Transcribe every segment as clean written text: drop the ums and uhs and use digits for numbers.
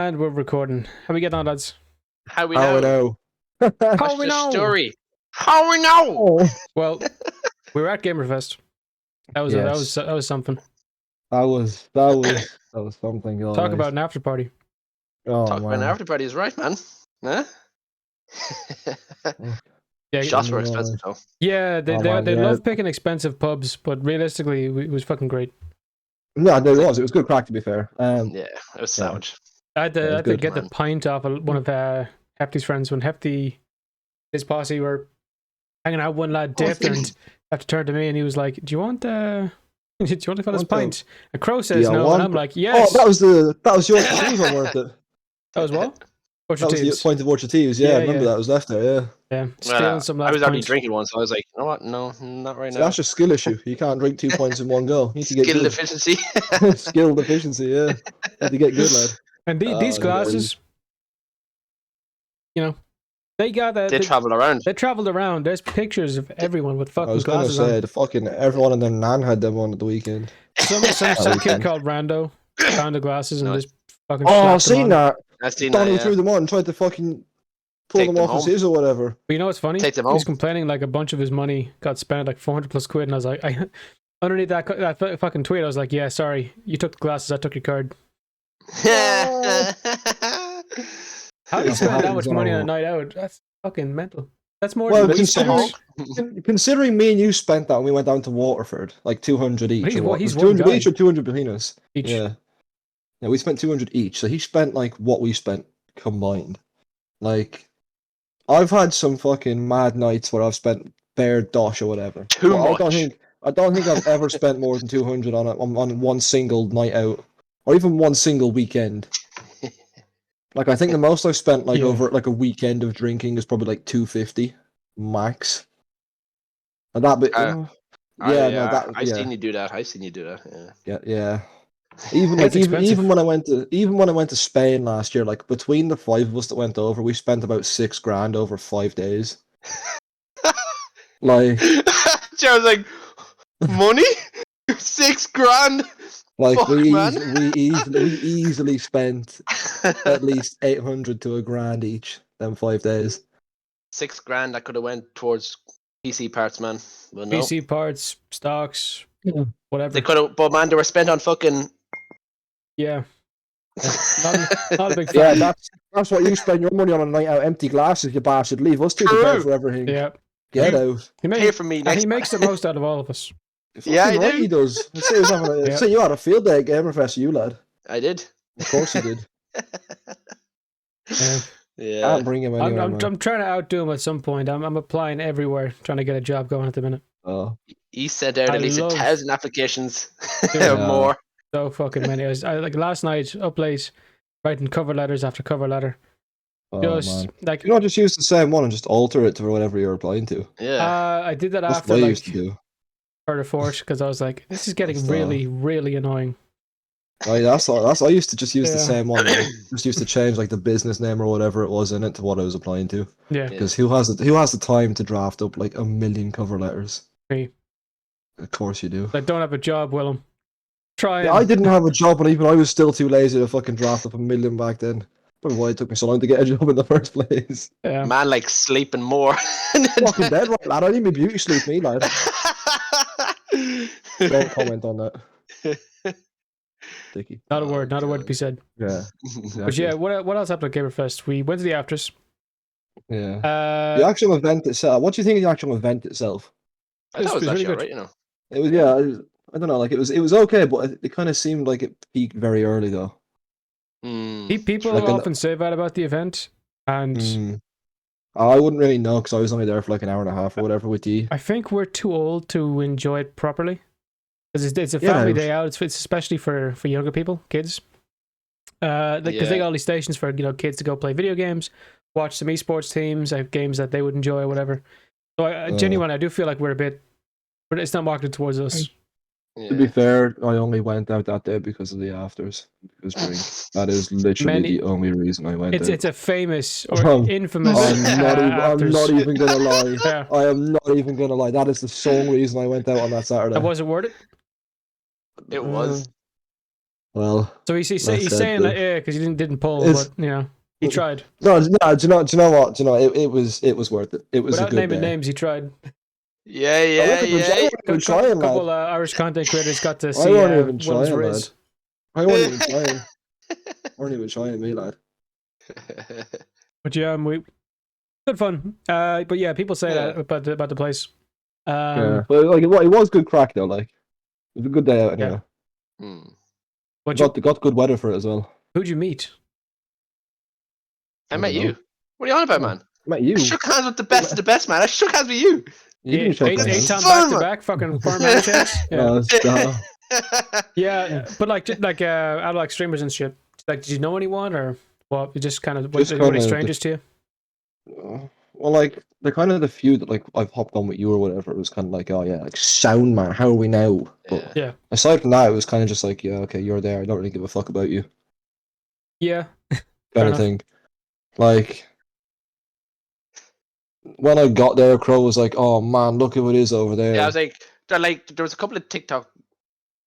And we're recording. How we getting on, lads? How we know? How we know? Story. How we know? Oh. Well, we were at Gamerfest. That was Yes. that was something. That was something. Talk about an after party. Oh, Talk about man. an afterparty is right, man. Huh? Yeah, Shots were expensive though. Yeah, they love picking expensive pubs, but realistically, it was fucking great. No, it was. It was good crack, to be fair. Yeah, it was savage. I had to good, get man. the pint off of one of Hefty's friends when Hefty, his posse were hanging out. One lad dipped and had to turn to me, and he was like, "Do you want do you want to fill this pint?" And Crow says no, and I'm like, "Yes." Oh, that was your one, weren't it? That was what? That was the point of WGT. Yeah, I remember that was left there. Yeah. Yeah, stealing some. I was already pints. drinking one, so I was like, you know what? No, not right now. That's a skill issue. You can't drink 2 pints in one go. You need to get Skill good. deficiency. Skill deficiency. Yeah. You need to get good, lad. And these glasses, you know, they got that. They travel around. They traveled around. There's pictures of everyone with fucking I was gonna glasses say on. the fucking everyone and their nan had them on at the weekend. Some kid called Rando found the glasses and No. just fucking. Oh, slapped I've seen them on. that. I've seen Donnie that, threw yeah. them on and tried to fucking pull Take them them off home. his or whatever. But you know what's funny? Take them He was home. complaining like a bunch of his money got spent, like 400+ quid, and I was like, underneath that fucking tweet, I was like, yeah, sorry, you took the glasses, I took your card. How do you spend that much money on a night out? That's fucking mental. That's more Well, than considering me and you spent that when we went down to Waterford, like 200 each. He's 200 one each guy. or 200 between us? each. Yeah. Yeah, we spent 200 each. So he spent like what we spent combined. Like, I've had some fucking mad nights where I've spent bare dosh or whatever. Too But much. I don't think I've ever spent more than 200 on one single night out, or even one single weekend. Like, I think the most I've spent like over like a weekend of drinking is probably like 250 max. And that bit, I've seen you do that. I've seen you do that. Yeah. yeah. Even It's like expensive. even when I went to Spain last year, like between the 5 of us that went over, we spent about $6,000 over 5 days. Like, Joe was like, money? $6,000? like Fuck, man. we easily spent at least 800 to $1,000 each. Them 5 days. $6,000 that could have went towards PC parts, man. But no. PC parts, stocks, whatever. They could have, but man, they were spent on fucking. Yeah. Not a big fan. Yeah, that's what you spend your money on a night out. Empty glasses, you bastard. Leave us to True. pay for everything. Yeah. Get out. Pay for me And next he makes the most out of all of us. Yeah, Fucking I right do. he does. So you had a field day at Gamerfest, you lad. I did. Of course you did. Yeah. Yeah. Can't bring him anywhere, I'm man. trying to outdo him at some point. I'm applying everywhere, trying to get a job going at the minute. Oh. He sent out I at least love- 1,000 applications Yeah. or more. So fucking many. I like last night up late, writing cover letters after cover letter. Oh, Just man. like You know, just use the same one and just alter it to whatever you're applying to. Yeah. I did that That's after what I like used to do. third or fourth because I was like, this is getting That's really, really annoying. Right, that's I used to just use the Yeah. same one. Like, just used to change like the business name or whatever it was in it to what I was applying to. Yeah. Because who has the time to draft up like 1,000,000 cover letters? Me. Of course you do. I don't have a job, William. Try. Yeah, I didn't have a job, and even I was still too lazy to fucking draft up 1,000,000 back then. Probably why it took me so long to get a job in the first place. Yeah. Man, like sleeping more. Fucking dead right, lad. I need my beauty sleep, me, lad. Don't comment on that. Dicky. Not a word. Not a word to be said. Yeah. But Exactly. yeah, what else happened at Gamerfest? We went to the afters. Yeah. The actual event itself. What do you think of the actual event itself? I thought it was really actually good. alright, you know. It was, yeah. I don't know. Like it was okay, but it kind of seemed like it peaked very early though. People Like often say that about the event, and I wouldn't really know because I was only there for like an hour and a half or whatever with you. I think we're too old to enjoy it properly. Because it's a Yeah. family day out. It's especially for younger people, kids. Because they got all these stations for kids to go play video games, watch some esports teams, have games that they would enjoy or whatever. So genuinely, I do feel like we're a bit, but it's not marketed towards us. To be fair, I only went out that day because of the afters. Because drink. That is literally the only reason I went out. It's a famous or infamous. I'm not even gonna lie. Yeah. I am not even gonna lie. That is the sole reason I went out on that Saturday. Was it worth it? It was. Well, So he's that's saying that it. because he didn't pull, It's- but he tried. No, do you know what? Do you know it was worth it. It was Without a good naming day. names, he tried. Yeah, I yeah, wasn't even yeah. trying, lad. Couple Irish content creators got to I see wasn't even Williams trying, Riz. lad. I wasn't even trying. Weren't even trying me, lad. But yeah, we good fun. But yeah, people say that about the place. Yeah, but like it was good crack though. Like it was a good day out anyway. Got good weather for it as well. Who'd you meet? I met you. What are you on about, man? Met you. I shook hands with the best of the best, man. I shook hands with you. You didn't shake my Eight hand. time back to back, fucking farm handshakes. Yeah. Yeah, but like out of like streamers and shit. Like, did you know anyone or what? You just kind of were they strangers to you? Well, like the kind of the few that like I've hopped on with you or whatever. It was kind of like, oh yeah, like sound man. How are we now? But yeah. Aside from that, it was kind of just like, yeah, okay, you're there. I don't really give a fuck about you. Yeah. Kind of thing. Like when I got there, Crow was like, "Oh man, look who it is over there." Yeah, I was like, there was a couple of TikTok,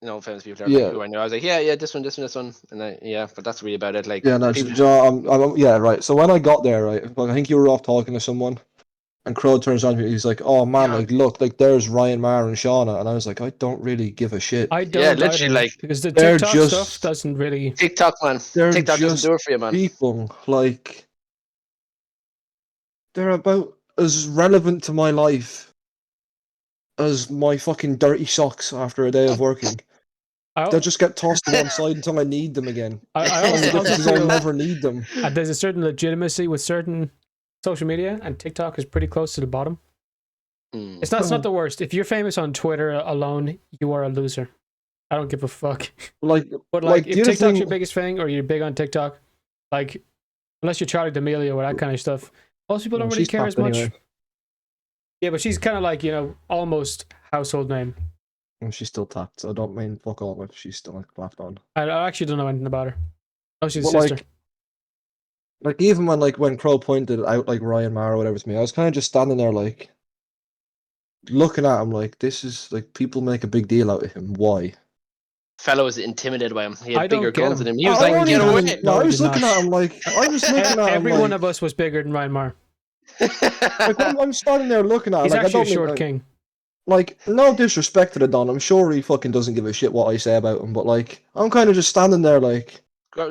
famous people there. Yeah. Who I knew. I was like, yeah, this one, and but that's really about it. Like, yeah, no, people... yeah, right. So when I got there, right, like, I think you were off talking to someone, and Crow turns around to me. He's like, "Oh man, like look, like there's Ryan Maher and Shauna," and I was like, "I don't really give a shit." I don't. Yeah, literally, like because the TikTok stuff doesn't really. TikTok, man. TikTok doesn't do it for you, man. People like they're about as relevant to my life as my fucking dirty socks after a day of working. They'll just get tossed to one side until I need them again. I also feel I'll never need them. There's a certain legitimacy with certain social media, and TikTok is pretty close to the bottom. It's not the worst. If you're famous on Twitter alone, you are a loser. I don't give a fuck. But if TikTok's your biggest thing, or you're big on TikTok, like unless you're Charlie D'Amelio or that kind of stuff, most people don't really care as much. Anyway. Yeah, but she's kind of like, almost household name. She's still tapped, so I don't mean fuck all, but she's still like clapped on. I actually don't know anything about her. Oh, she's a sister. Like even when Crow pointed out like Ryan Maher or whatever to me, I was kind of just standing there like looking at him like, this is like people make a big deal out of him. Why? Fellow was intimidated by him. He had bigger guns than him. He was like, get away. No, I was looking at him like every one of us was bigger than Ryan Maher. Like I'm standing there looking at him. He's like, actually a short king. Like, no disrespect to the Don, I'm sure he fucking doesn't give a shit what I say about him, but like, I'm kind of just standing there like,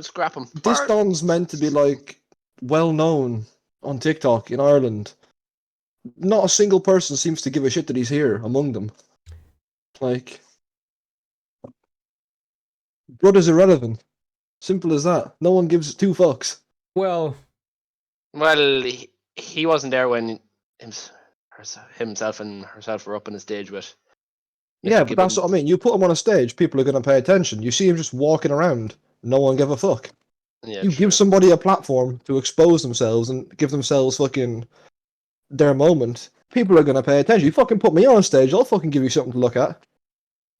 scrap him. This Don's meant to be like well known on TikTok in Ireland. Not a single person seems to give a shit that he's here among them. Like, brother's irrelevant. Simple as that. No one gives two fucks. Well, he wasn't there when himself and herself were up on the stage with. Yeah, but that's what I mean. You put him on a stage, people are going to pay attention. You see him just walking around, no one give a fuck. Yeah, you give somebody a platform to expose themselves and give themselves fucking their moment, people are going to pay attention. You fucking put me on a stage, I'll fucking give you something to look at.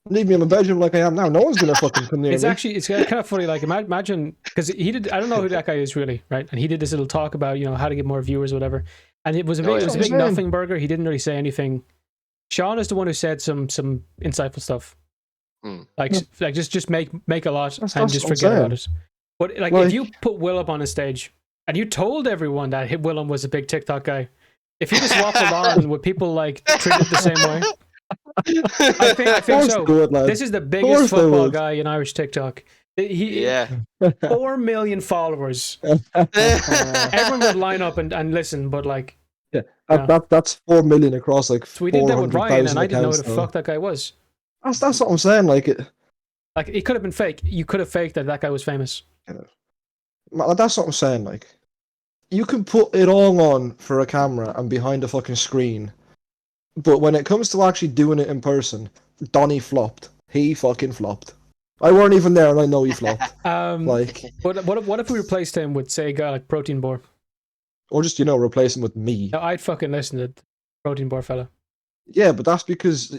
Leave me in my bedroom like I am now. No one's going to fucking come near me. It's kind of funny. Like, imagine, because he did, I don't know who that guy is really, right? And he did this little talk about, how to get more viewers or whatever. And it was a big nothing burger. He didn't really say anything. Sean is the one who said some insightful stuff. Like just make a lot and just forget about it. But like if you put Willim on a stage and you told everyone that Willim was a big TikTok guy, if he just waffled on, would people like treat it the same way? I think so. This is the biggest football guy in Irish TikTok. 4 million followers. Everyone would line up and listen, but like, that's 4 million across like. So we did that with Ryan, and I didn't know who the fuck that guy was. That's what I'm saying. Like it could have been fake. You could have faked that guy was famous. That's what I'm saying. Like, you can put it all on for a camera and behind a fucking screen, but when it comes to actually doing it in person, Donnie flopped. He fucking flopped. I weren't even there, and I know he flopped. What if we replaced him with, say, a guy like Protein Boar? Or just, replace him with me. No, I'd fucking listen to the Protein Boar fella. Yeah, but that's because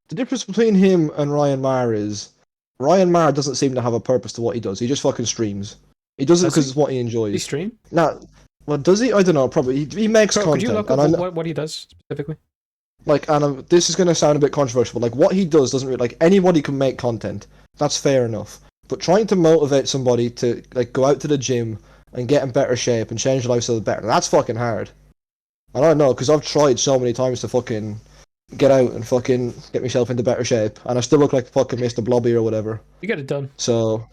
the difference between him and Ryan Maher is Ryan Maher doesn't seem to have a purpose to what he does. He just fucking streams. He does it because it's what he enjoys. He stream? Nah, well, does he? I don't know. Probably he makes content. Could you look up what he does specifically? Like, and this is going to sound a bit controversial, but like what he does doesn't really, like, anybody can make content. That's fair enough. But trying to motivate somebody to like go out to the gym and get in better shape and change their lifestyle better, that's fucking hard. And I know, because I've tried so many times to fucking get out and fucking get myself into better shape, and I still look like fucking Mr. Blobby or whatever. You get it done. So,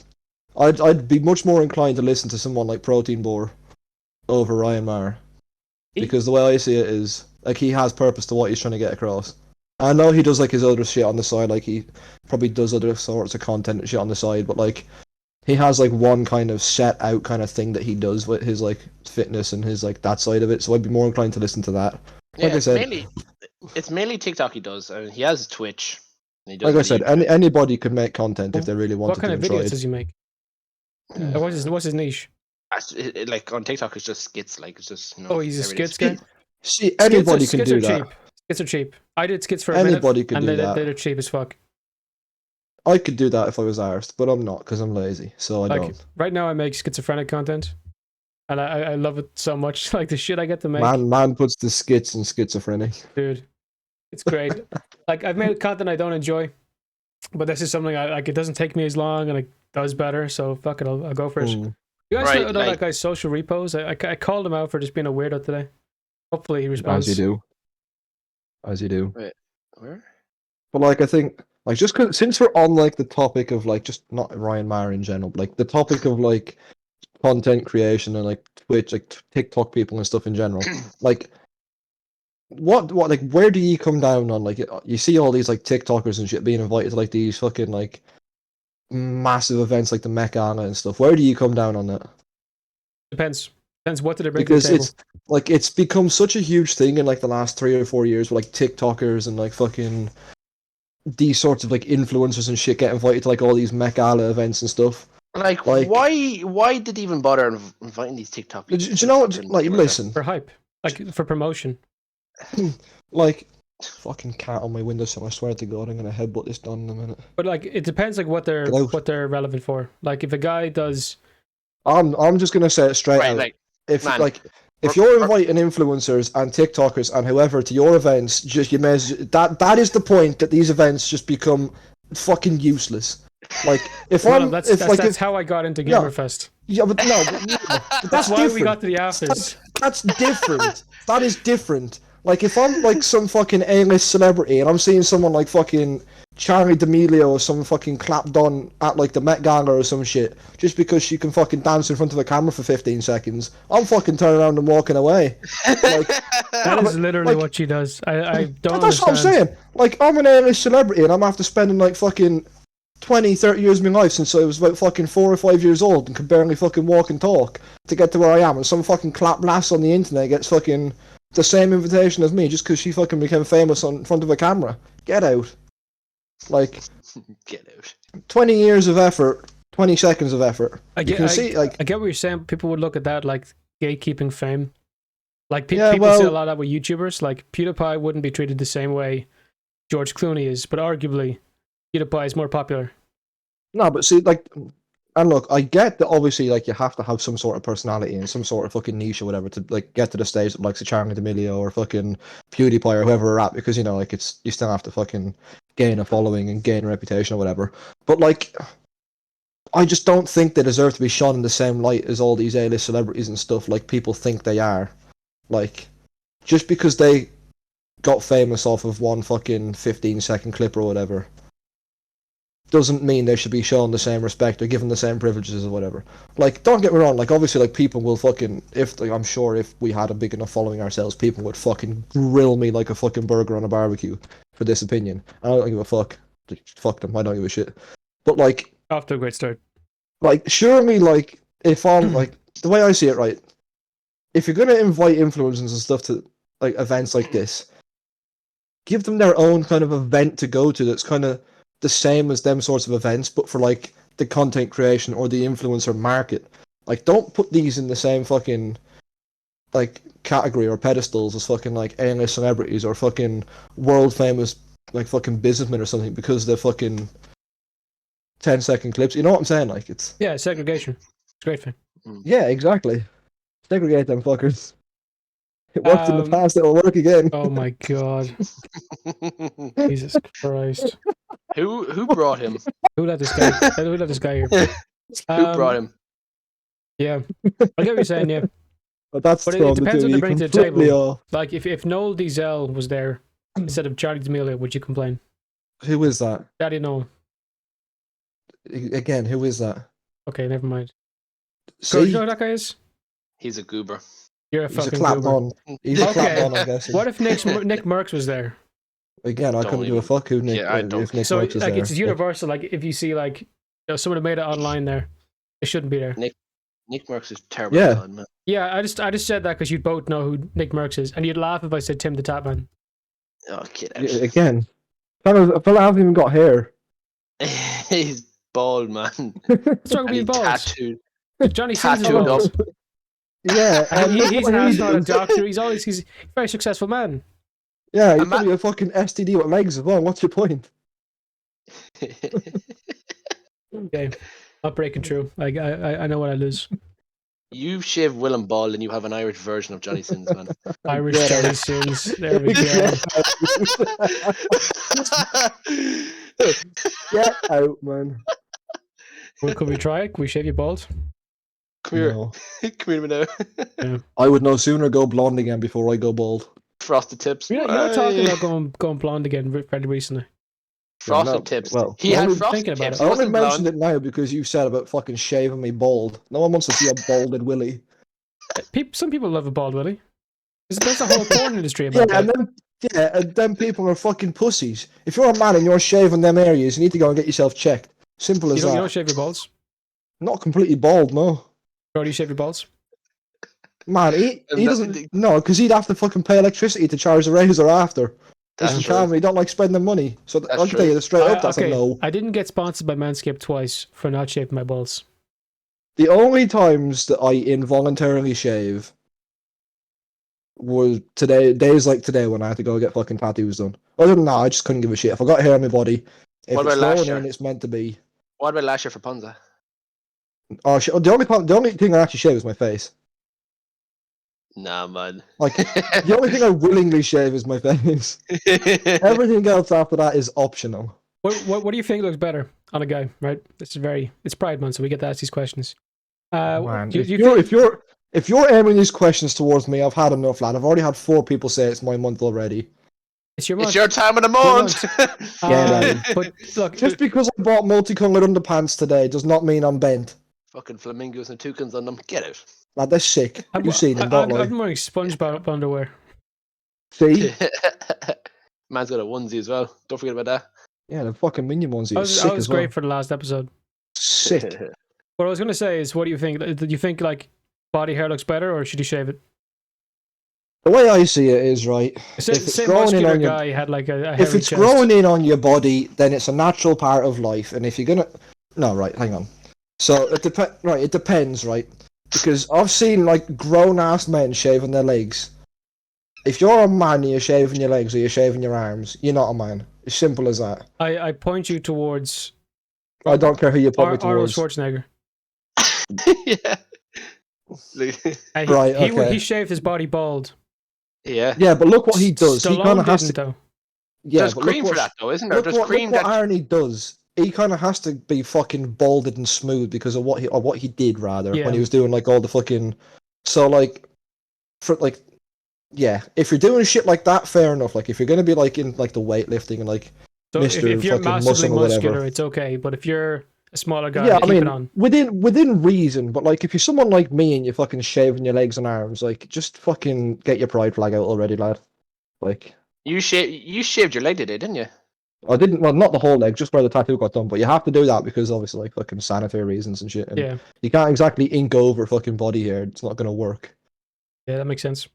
I'd be much more inclined to listen to someone like Protein Bore over Ryan Maher, because the way I see it is like he has purpose to what he's trying to get across. I know he does like his other shit on the side, like he probably does other sorts of content and shit on the side, but like he has like one kind of set out kind of thing that he does with his like fitness and his like that side of it. So I'd be more inclined to listen to that. Yeah, Like I said, it's mainly TikTok he does. I mean, he has Twitch. And he does like I said, anybody could make content if they really wanted What kind to. of videos does he make? What's his niche? Like on TikTok, it's just skits. Like it's just Oh, he's a skits guy. See, anybody can do that. Cheap. Skits are cheap. I did skits for a Anybody minute, can and do that. they're cheap as fuck. I could do that if I was arsed, but I'm not because I'm lazy, so I don't. Right now, I make schizophrenic content, and I love it so much. Like the shit I get to make. Man puts the skits in schizophrenic. Dude, it's great. Like I've made content I don't enjoy, but this is something I like. It doesn't take me as long, and it does better. So fuck it, I'll go for it. You guys know that guy's social repos? I called him out for just being a weirdo today. Hopefully he responds. As you do. Wait, where? But like I think. Like, just cause, since we're on, like, the topic of, like, just not Ryan Maher in general, but, like, the topic of, like, content creation and, like, Twitch, like, TikTok people and stuff in general, like, what, like, where do you come down on, like, you see all these, like, TikTokers and shit being invited to, like, these fucking, like, massive events like the Met Gala and stuff. Where do you come down on that? Depends what do they bring because to the table. it's become such a huge thing in, like, the last 3 or 4 years with, like, TikTokers and, like, fucking these sorts of like influencers and shit get invited to like all these Met Gala events and stuff. Like why did they even bother inviting these TikTok people? Do you know what? Like, listen, for hype, like for promotion. Like, fucking cat on my windowsill. I swear to God, I'm gonna headbutt this down in a minute. But like, it depends like what they're relevant for. Like, if a guy does, I'm just gonna say it straight out. Like, if you're inviting influencers and TikTokers and whoever to your events, just you may that is the point that these events just become fucking useless. Like if that's how I got into Gamerfest. Yeah, but no, but that's why different. We got to the afters. That's different. That is different. Like if I'm like some fucking A-list celebrity and I'm seeing someone like fucking Charlie D'Amelio or some fucking clapped on at like the Met Gala or some shit just because she can fucking dance in front of a camera for 15 seconds, I'm fucking turning around and walking away. Like, that is literally what she does. I don't That's what I'm saying. Like, I'm an A-list celebrity and I'm after spending like fucking 20, 30 years of my life since I was about fucking 4 or 5 years old and could barely fucking walk and talk to get to where I am, and some fucking clap lass on the internet gets fucking the same invitation as me just because she fucking became famous in front of a camera. Get out. Like, get out. 20 years of effort, 20 seconds of effort. I get what you're saying. People would look at that like gatekeeping fame. Like people see a lot of that with YouTubers. Like PewDiePie wouldn't be treated the same way George Clooney is, but arguably PewDiePie is more popular. No, but see, like, and look, I get that obviously, like, you have to have some sort of personality and some sort of fucking niche or whatever to, like, get to the stage like Charlie D'Amelio or fucking PewDiePie or whoever we're at, because, you know, like, you still have to fucking gain a following and gain a reputation or whatever. But, like, I just don't think they deserve to be shone in the same light as all these A-list celebrities and stuff like people think they are. Like, just because they got famous off of one fucking 15-second clip or whatever doesn't mean they should be shown the same respect or given the same privileges or whatever. Like, don't get me wrong, like, obviously, like, people will fucking, I'm sure if we had a big enough following ourselves, people would fucking grill me like a fucking burger on a barbecue for this opinion. I don't give a fuck. Fuck them, I don't give a shit. But, like... Off to a great start. Like, surely, like, if I'm, like, the way I see it, right, if you're gonna invite influencers and stuff to, like, events like this, give them their own kind of event to go to that's kind of the same as them sorts of events, but for like the content creation or the influencer market. Like, don't put these in the same fucking like category or pedestals as fucking like A-list celebrities or fucking world famous like fucking businessmen or something because they're fucking 10-second clips. You know what I'm saying? Like, it's segregation. It's great thing. Yeah, exactly. Segregate them fuckers. It worked in the past, it'll work again. Oh my god. Jesus Christ. Who brought him? Who let this guy? Who let this guy here? Who brought him? Yeah, I get what you're saying. Yeah, But that's but it throwing depends the what they two bring to the completely table. off. Like if Noel Diesel was there instead of Charlie D'Amelio, would you complain? Who is that? Daddy Noel. Again, who is that? Okay, never mind. See, Girl, you know who that guy is? He's a goober. You're a he's a fucking clap goober. on. He's a clap Okay. on, I'm guessing. What if Nick Merckx was there? Again, I Don't couldn't give a even- fuck who Nick. Yeah, I don't if Nick So Merckx is like there. it's universal. Like if you see like someone who made it online there, it shouldn't be there. Nick Merckx is terrible. Yeah. God, man. Yeah, I just said that because you'd both know who Nick Merckx is, and you'd laugh if I said Tim the Tapman. Oh, kid out. Again, fella hasn't even got hair. He's bald, man. What's wrong with And being he's bald? tattooed. Johnny Sins is tattooed bald. up. Yeah, And he's an astronaut, a does. doctor. He's a very successful man. Yeah, he's I'm probably a fucking STD with legs as well. What's your point? Okay, not breaking through. I know what I lose. You shave William bald and you have an Irish version of Johnny Sins, man. Irish Yeah. Johnny Sins. There we go. Get out, man. Well, could we try it? Could we shave you bald? Come here. No. Come here now. I would no sooner go blonde again before I go bald. Frosted tips. You're talking about going blonde again fairly recently. Frosted No, tips. well, He had only frosted thinking about tips. it. I He only wasn't mentioned blonde. it now because you said about fucking shaving me bald. No one wants to see a balded Willy. Some people love a bald Willy. There's a whole porn industry about Yeah, that. and then people are fucking pussies. If you're a man and you're shaving them areas, you need to go and get yourself checked. Simple as You that. don't shave your balls? Not completely bald, no. Or do you shave your balls? Man, he And that- doesn't. No, because he'd have to fucking pay electricity to charge the razor after. That's Listen, true. Cameron, he don't like spending money. So That's I'll tell you straight up, that's okay, a no. I didn't get sponsored by Manscaped twice for not shaving my balls. The only times that I involuntarily shave was days like today when I had to go get fucking tattoos done. Other than that, I just couldn't give a shit. If I got hair on my body, if What it's about last growing year? in, it's meant to be. What about last year for Ponza? Oh shit! The only thing I actually shave is my face. Nah, man. Like the only thing I willingly shave is my face. Everything else after that is optional. What do you think looks better on a guy? Right, it's Pride Month, so we get to ask these questions. Man, do you if you're aiming these questions towards me, I've had enough, lad. I've already had 4 people say it's my month already. it's your month. It's your time of the month. Yeah, but look, Just because I bought multicolored underpants today does not mean I'm bent. Fucking flamingos and toucans on them. Get out. Lad, they're sick. You've seen them, don't I'm lie. wearing SpongeBob underwear. See? Man's got a onesie as well. Don't forget about that. Yeah, the fucking minion ones. I Are was sick as well. great for the last episode. Sick. What I was gonna say is, what do you think? Do you think like body hair looks better, or should you shave it? The way I see it is, right, Same, it's same growing in muscular on your- guy had like a hairy if it's chest. growing in on your body, then it's a natural part of life. And if you're gonna, no, right, hang on. So it depends, right? Because I've seen like grown ass men shaving their legs. If you're a man and you're shaving your legs or you're shaving your arms, you're not a man. As simple as that. I point you towards I don't care who you put me Arnold towards. Schwarzenegger. Yeah. And Right, he okay. shaved his body bald. Yeah. Yeah, but look what he does. He Stallone kind of has didn't, to. though. Yeah, There's but look cream for what- that though, isn't there? Look There's what, cream look what that Arnie does. He kind of has to be fucking balded and smooth because of what he did rather Yeah. when he was doing like all the fucking. So like, for like, yeah, if you're doing shit like that, fair enough. Like if you're gonna be like in like the weightlifting and like So Mr. if you're fucking massively muscle or whatever. muscular, it's okay. But if you're a smaller guy, yeah, I keep mean it on. within reason. But like if you're someone like me and you're fucking shaving your legs and arms, like just fucking get your pride flag out already, lad. Like you shaved your leg today, didn't you? I didn't. Well, not the whole leg, just where the tattoo got done. But you have to do that because obviously like fucking sanitary reasons and shit. And Yeah, you can't exactly ink over fucking body hair. It's not gonna work. yeah, that makes sense.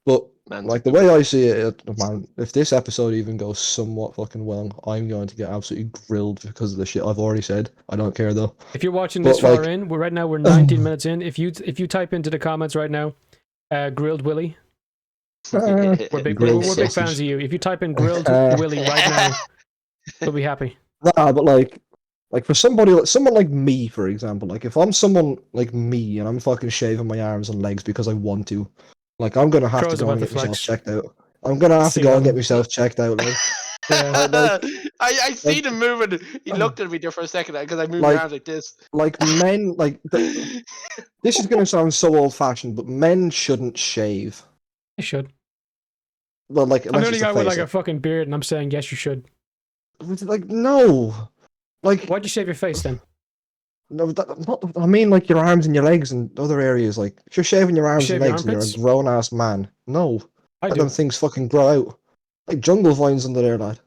But Man, like the way I see it, man, if this episode even goes somewhat fucking well, I'm going to get absolutely grilled because of the shit I've already said. I don't care though. If you're watching this But, far like- in, right now we're 19 minutes in. If you type into the comments right now, grilled Willy, we're big Grilled we're big sausage. fans of you. If you type in grilled Willy right now, we'll be happy. Nah, but like for someone like me, for example, like if I'm someone like me and I'm fucking shaving my arms and legs because I want to, like I'm gonna have Throws to go about and the get myself flex. checked out. I'm gonna have to See go that and get one. myself checked out. Like, Like, I seen him moving. He looked at me there for a second because I moved my arms like this. like men, like this is gonna sound so old-fashioned, but men shouldn't shave. I should. Well, like I'm the unless only it's guy a with face. like a fucking beard, and I'm saying yes, you should. Like no, like Why'd you shave your face then? no. I mean, like your arms and your legs and other areas. Like if you're shaving your arms Shave and your legs and you're armpits? a grown-ass man, no, I let do. them things fucking grow out. Like jungle vines under there, lad.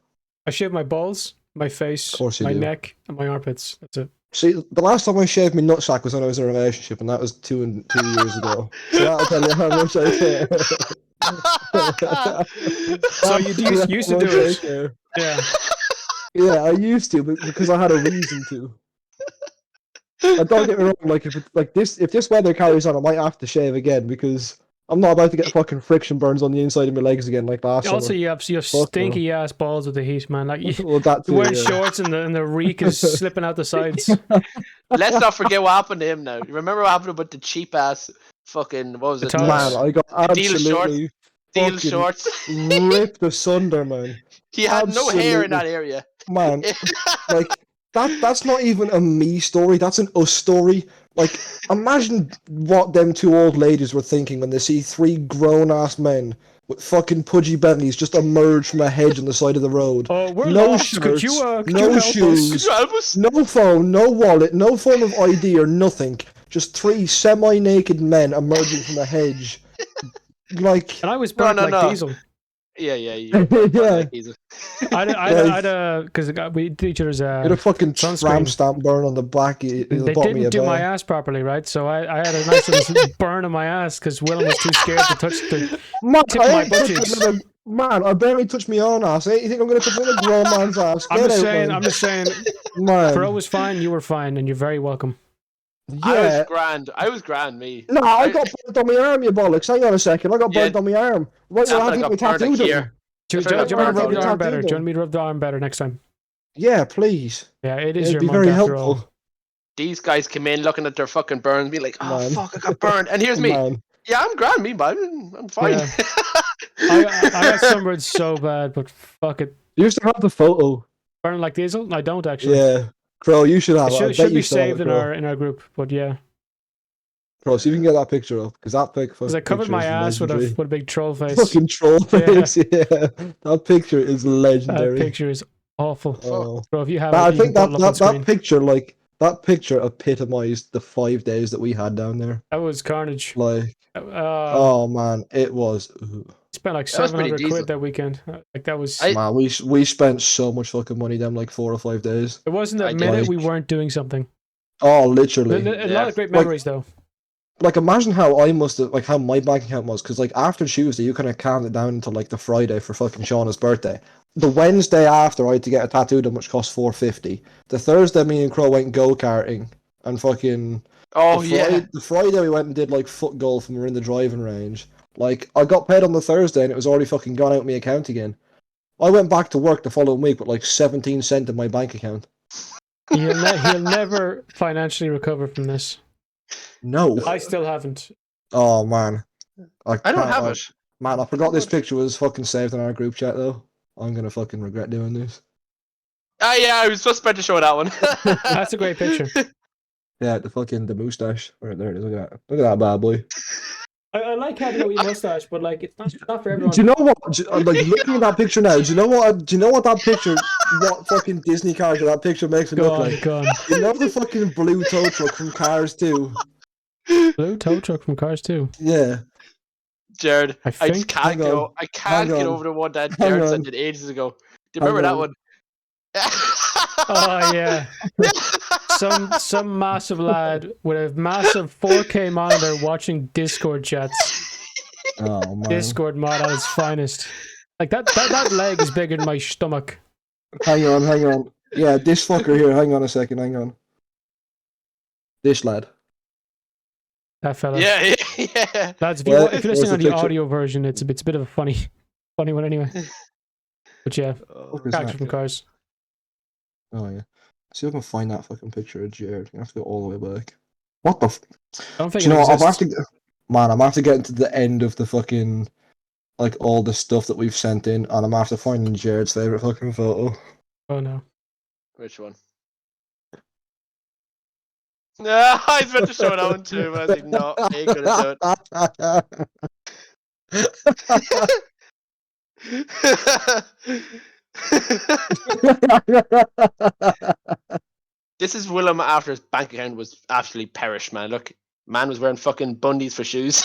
I shave my balls, my face, Of course you my do. neck, and my armpits. That's it. See, the last time I shaved my nutsack was when I was in a relationship, and that was 2 years ago. So that'll tell you how much I care. So you used to do it? Yeah. Yeah, I used to, but because I had a reason to. And don't get me wrong, like if this weather carries on, I might have to shave again because I'm not about to get fucking friction burns on the inside of my legs again like last Also, summer. you have stinky ass balls with the heat, man. Like you, Well, that you're too, wearing yeah. shorts and the reek is slipping out the sides. Let's not forget what happened to him now. You remember what happened with the cheap ass fucking what was The it? togs. Man, I got deal shorts. absolutely Steel fucking shorts. ripped asunder, man. He had no hair in Absolutely. that area. Man, like that's not even a me story, that's an us story. Like imagine what them two old ladies were thinking when they see three grown-ass men with fucking pudgy bellies just emerge from a hedge on the side of the road. Oh, we're No lost. shirts, Could you no help shoes, Could you help us? no phone, no wallet, no form of ID or nothing. Just three semi-naked men emerging from a hedge. Like And I was burnt like no. Diesel. Yeah, you were burnt Yeah. like Diesel. Because we did each other's you had a fucking tramp sunscreen. stamp burn on the back. The They bottom of didn't your do my belt. ass properly, right? So I had a nice little burn on my ass because William was too scared to touch the Man, tip of I my ain't butt touching cheeks. another- Man, I barely touched my own ass. You think I'm gonna touch another grown man's ass? Get out, man. I'm just saying, Man. Pro was fine, you were fine, and you're very welcome. Yeah. I was grand, me. No, I got burnt on my arm, you bollocks. Hang on a second. I got burnt on my arm. Right where I had to get my tattoo done. Do you That's right, want me to burn rub the on arm better? tattoo Do you done. want me to rub the arm better next time? Yeah, please. Yeah, it is It'd your be month very after helpful. all. These guys come in looking at their fucking burns, be like, "Oh Man. fuck, I got burned." And here's me. Man. Yeah, I'm grand, me, but I'm fine. Yeah. I got sunburned so bad, but fuck it. You used to have the photo. Burning like Diesel? I don't actually. Yeah. Crow, you should have It it. I bet should you be still have saved it, in Crow. our group, but yeah. Crow, see if you can get that picture up, because that Because I covered my ass with a big troll face. fucking troll face. Yeah. That picture is That legendary. picture is awful. Oh. Bro, if you have I it, you think can put it up on screen. that picture epitomized the 5 days that we had down there. That was carnage. Like, oh man, it was. Spent like That was pretty 700 decent. quid that weekend. Like that was. Man, we spent so much fucking money them like 4 or 5 days. It wasn't I a did. minute we weren't doing something. Oh, literally. A lot of great memories though. Like imagine how I must have how my bank account was, because like after Tuesday you kind of calmed it down until like the Friday for fucking Shauna's birthday. The Wednesday after I had to get a tattoo done, which cost $450. The Thursday me and Crow went go-karting and fucking. Oh The Friday we went and did like foot golf and we were in the driving range. Like I got paid on the Thursday and it was already fucking gone out of my account again. I went back to work the following week with like 17 cents in my bank account. He'll never financially recover from this. No. I still haven't. Oh man. I don't have it. Man, I forgot this picture was fucking saved in our group chat though. I'm gonna fucking regret doing this. Ah, yeah, I was just about to show that one. That's a great picture. Yeah, the moustache. Right there it is. Look at that. Look at that bad boy. I like having a wee mustache, but like it's not for everyone. Do you know what? Like looking at that picture now. Do you know what that picture? What fucking Disney character that picture makes it look like? Go on. You know the fucking blue tow truck from Cars 2? Blue tow truck from Cars 2. Yeah. Jared, I I just think- can't go. I can't Hang get on. over the one that Hang Jared on. sent it ages ago. Do you remember that on. one? Oh yeah. Some massive lad with a massive 4K monitor watching Discord chats. Oh man. Discord mod at its finest. Like that leg is bigger than my stomach. Hang on. Yeah, this fucker here. Hang on a second. Hang on. This lad. That fella. Yeah. Lads, if Well, you're there's listening a on the picture. audio version, it's a bit of a funny one anyway. But yeah, Fuck is character that? from Cars. Oh yeah. See if I can find that fucking picture of Jared. You have to go all the way back. What the? I don't think Do you know it what? I'm exists. have to. Man, I'm have to get into the end of the fucking like all the stuff that we've sent in, and I'm after finding Jared's favorite fucking photo. Oh no. Which one? No, I was about to show it on to him. I was like, no, ain't gonna do it. This is Willim after his bank account was absolutely perished, man. Look, man was wearing fucking bundies for shoes.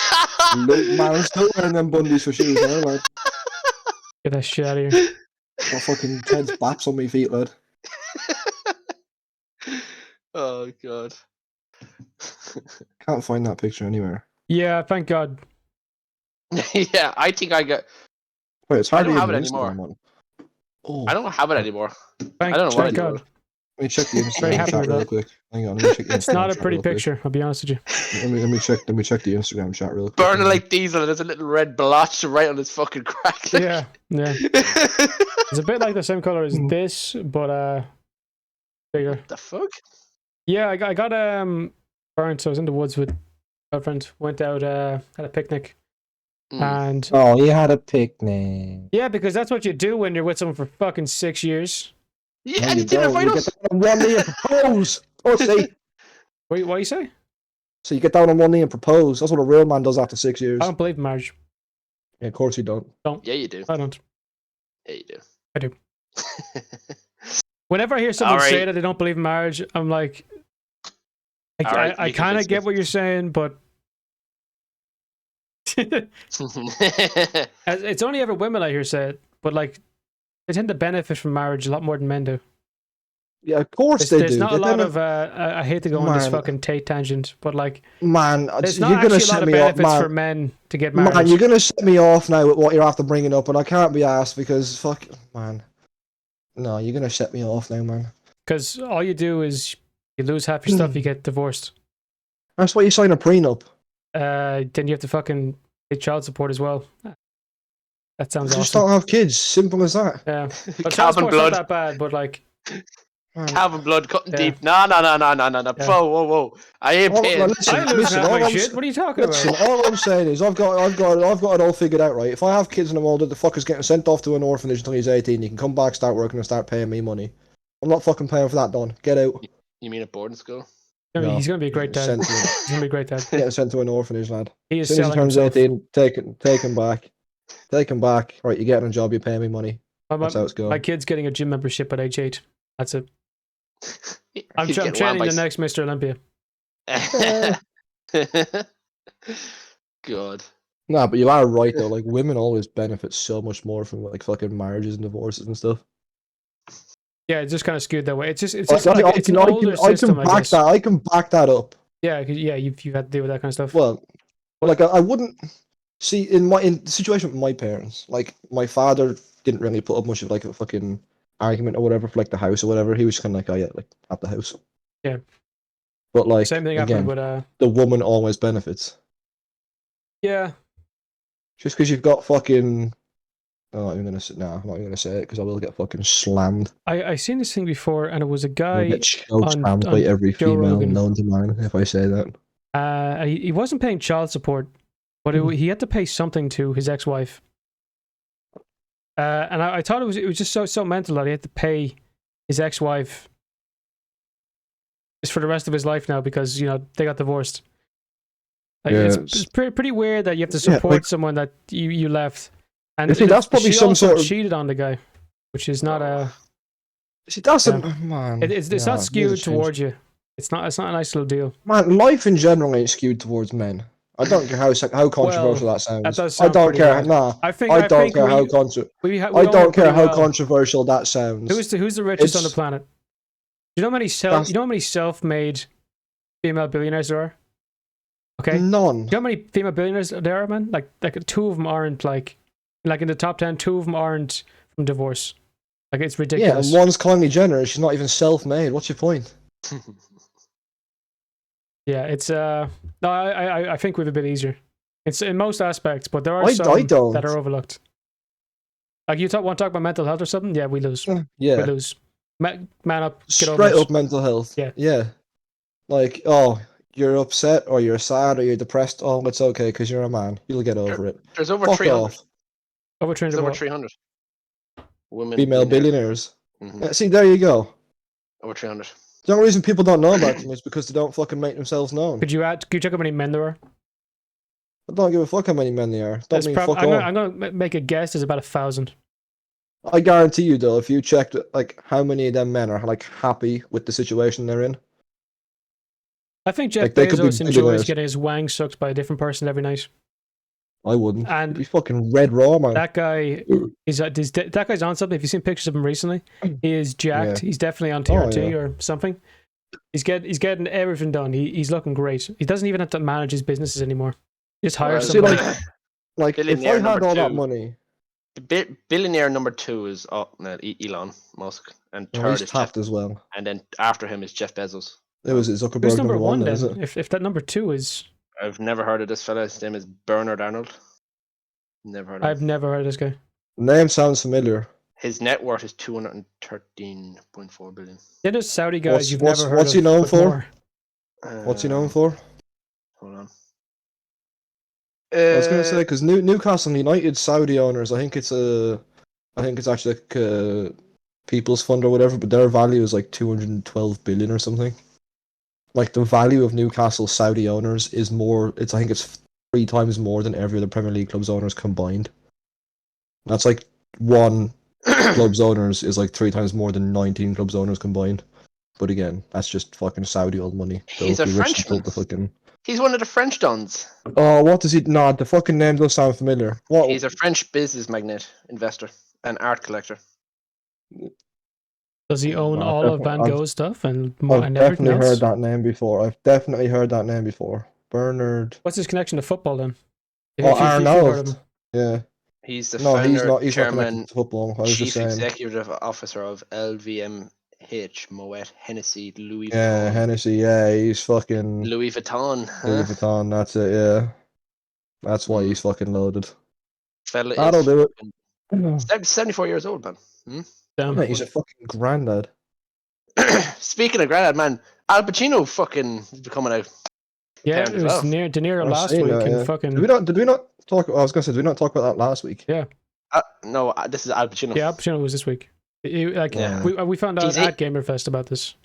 Look, man, I'm still wearing them bundies for shoes, man. Like, Get that shit out of here. got fucking Ted's baps on my feet, lad. Oh god. Can't find that picture anywhere. Yeah, thank God. Yeah, I think I got. Wait, it's I hardly don't have even it anymore. Instagram one. Oh, I don't have it anymore. Thank, I don't know what I thank do. God. with it. let me check the Very Instagram happy chat with real that. quick. Hang on, let me check the It's Instagram not a chat pretty real quick. picture, I'll be honest with you. Let me check the Instagram chat real quick. Burning like diesel, and there's a little red blotch right on his fucking crack. Yeah, yeah. It's a bit like the same color as this, but bigger. The fuck? Yeah, I got burnt. So I was in the woods with my girlfriend. Went out, had a picnic, and Oh, you had a picnic. yeah, because that's what you do when you're with someone for fucking 6 years. Yeah, No, and you you didn't don't. invite You us. get down on one knee and propose. Pussy. What do you say? So you get down on one knee and propose. That's what a real man does after 6 years. I don't believe in marriage. Yeah, of course you don't. Yeah, you do. I don't. Yeah, you do. I do. Whenever I hear someone say Alright. that they don't believe in marriage, I'm like, Alright, I you kind of convinced get me. what you're saying, but it's only ever women I hear say it. But like, they tend to benefit from marriage a lot more than men do. Yeah, of course they There's do. not a They lot don't- of I hate to go on this Man. fucking Tate tangent, but like, Man, there's you're not gonna actually a lot set of me off, benefits man. for men to get married. Man, you're gonna set me off now with what you're after bringing up, and I can't be asked because fuck, man. No, you're gonna set me off now, man. Because all you do is you lose half your stuff, you get divorced. That's why you sign a prenup. Then you have to fucking pay child support as well. That sounds Just awesome. don't have kids. Simple as that. Yeah, but child Calvin support's not blood. that bad. But like, Man. Calvin blood cutting Yeah. deep. No. Yeah. Whoa. I ain't Oh, paying. no, listen, I lose listen, half all my I'm shit. What are you talking Listen, about? all I'm saying is I've got it all figured out, right? If I have kids and I'm older, the fucker's getting sent off to an orphanage until he's 18. You can come back, start working, and start paying me money. I'm not fucking paying for that, Don. Get out. You mean a boarding school? No. He's gonna be a great dad. Sent to, He's gonna be a great dad. getting sent to an orphanage, lad. He As is soon as he selling turns himself. 18, take him back. Take him back. Right, you getting a job, you pay me money. That's how it's going. My kid's getting a gym membership at age 8. That's it. I'm He's getting training whammed the by next Mr. Olympia. God. Nah, but you are right though. Like women always benefit so much more from like fucking marriages and divorces and stuff. Yeah, it's just kind of skewed that way. It's just I like, it's an older system, I back guess. that. I can back that up. Yeah, 'cause, yeah, you've had to deal with that kind of stuff. Well, like I wouldn't see in the situation with my parents. Like my father didn't really put up much of like a fucking argument or whatever for like the house or whatever. He was just kind of like, oh yeah, like at the house. Yeah. But like Same thing again, happened with the woman always benefits. yeah. Just because you've got fucking. I'm not even gonna say. No, I'm not even gonna say it because I will get fucking slammed. I seen this thing before, and it was a I'll guy. get choked on by every Joe female Rogan. known to man if I say that. He wasn't paying child support, but he had to pay something to his ex-wife. And I thought it was just so mental that he had to pay his ex-wife just for the rest of his life now because they got divorced. Like, Yeah, it's pretty weird that you have to Yeah, support like- someone that you left. And You see, that's probably she some also sort of- cheated on the guy, which is not a. See, that's Yeah. a man. It's nah, not skewed needs to change. towards you. It's not a nice little deal. Man, life in general ain't skewed towards men. I don't care how controversial that sounds. that does I sound don't pretty care. bad. Nah, I think I don't think care we, how we I own don't care pretty how well. controversial that sounds. Who's the richest on the It's- planet? You know how many self-made female billionaires there are? Okay. None. Do you know how many female billionaires there are, man? Like 2 of them aren't like in the top 10. 2 of them aren't from divorce. Like it's Yeah, ridiculous. and one's Kylie Jenner. She's not even self-made. What's your point? Yeah, it's no, I think we've a bit easier. It's in most aspects, but there are I some don't. that are overlooked. Like want to talk about mental health or something? Yeah, we lose. We Yeah, lose. Man up. Get over straight it. up mental health. Yeah. Yeah. Like, oh, you're upset or you're sad or you're depressed. Oh, it's okay because you're a man. You'll get over it. There's over Fuck 300. off. Over It's 300 over what? 300. Women Female billionaires. Mhm. Yeah, see, there you go. Over 300. The only reason people don't know about them is because they don't fucking make themselves known. Could you check how many men there are? I don't give a fuck how many men there are. Don't mean fuck all. I'm gonna make a guess. There's about 1,000. I guarantee you, though, if you checked like how many of them men are like happy with the situation they're in. I think Jeff Like, they could be Bezos enjoys billionaires. getting his wang sucked by a different person every night. I wouldn't. And It'd be fucking red raw, man. that guy that guy's on something. If you've seen pictures of him recently, he is jacked. Yeah. He's definitely on Oh, TRT yeah. or something. He's getting everything done. He's looking great. He doesn't even have to manage his businesses anymore. Just hire Well, See, somebody. like if Billionaire I had number all that two. money, Billionaire number 2 is Elon Musk, and no, third he's is Jeff, tapped as well. and then after him is Jeff Bezos. It was Who's Zuckerberg number one then, then? is it? If that number 2 is, I've never heard of this fella. His name is Bernard Arnold. Never heard of I've him. never heard of this guy. Name sounds familiar. His net worth is 213.4 billion. Then there's Saudi guys What's- you've what's- never heard what's of. he known but for? more. What's he known for? Hold on. I was gonna say because Newcastle United Saudi owners, I think it's actually like a People's Fund or whatever, but their value is like 212 billion or something. Like the value of Newcastle Saudi owners is more. I think it's 3 times more than every other Premier League club's owners combined. That's like one club's owners is like 3 times more than 19 clubs owners combined. But again, that's just fucking Saudi old money. He's They'll a be rich and Frenchman. pull the fucking. He's one of the French dons. Oh, what does he? Nah, the fucking name does sound familiar. What? He's a French business magnate, investor, and art collector. Does he own I've all of Van definitely- Gogh's stuff and I've everything definitely else? heard that name before. Bernard. What's his connection to football then? Oh, If you've heard of Arnold. him. Yeah. He's the No, founder, he's not. He's not chairman, connected to football. I was chief just saying. executive officer of LVMH, Moet, Hennessy, Louis Yeah, Vuitton. Hennessy. Yeah, he's fucking Louis Vuitton. Louis Huh? Vuitton. That's it. Yeah, that's why he's fucking loaded. Fella That'll is do it. fucking 74 years old, man. Damn. Mate, he's a fucking granddad. Speaking of granddad, man, Al Pacino fucking is coming out. Yeah, Parent it as was well. De Niro I've last seen week that, and yeah. fucking Did we not talk? I was gonna say, did we not talk about that last week? No, this is Al Pacino. yeah, Al Pacino was this week. Yeah. We found out He's at Gamerfest about this.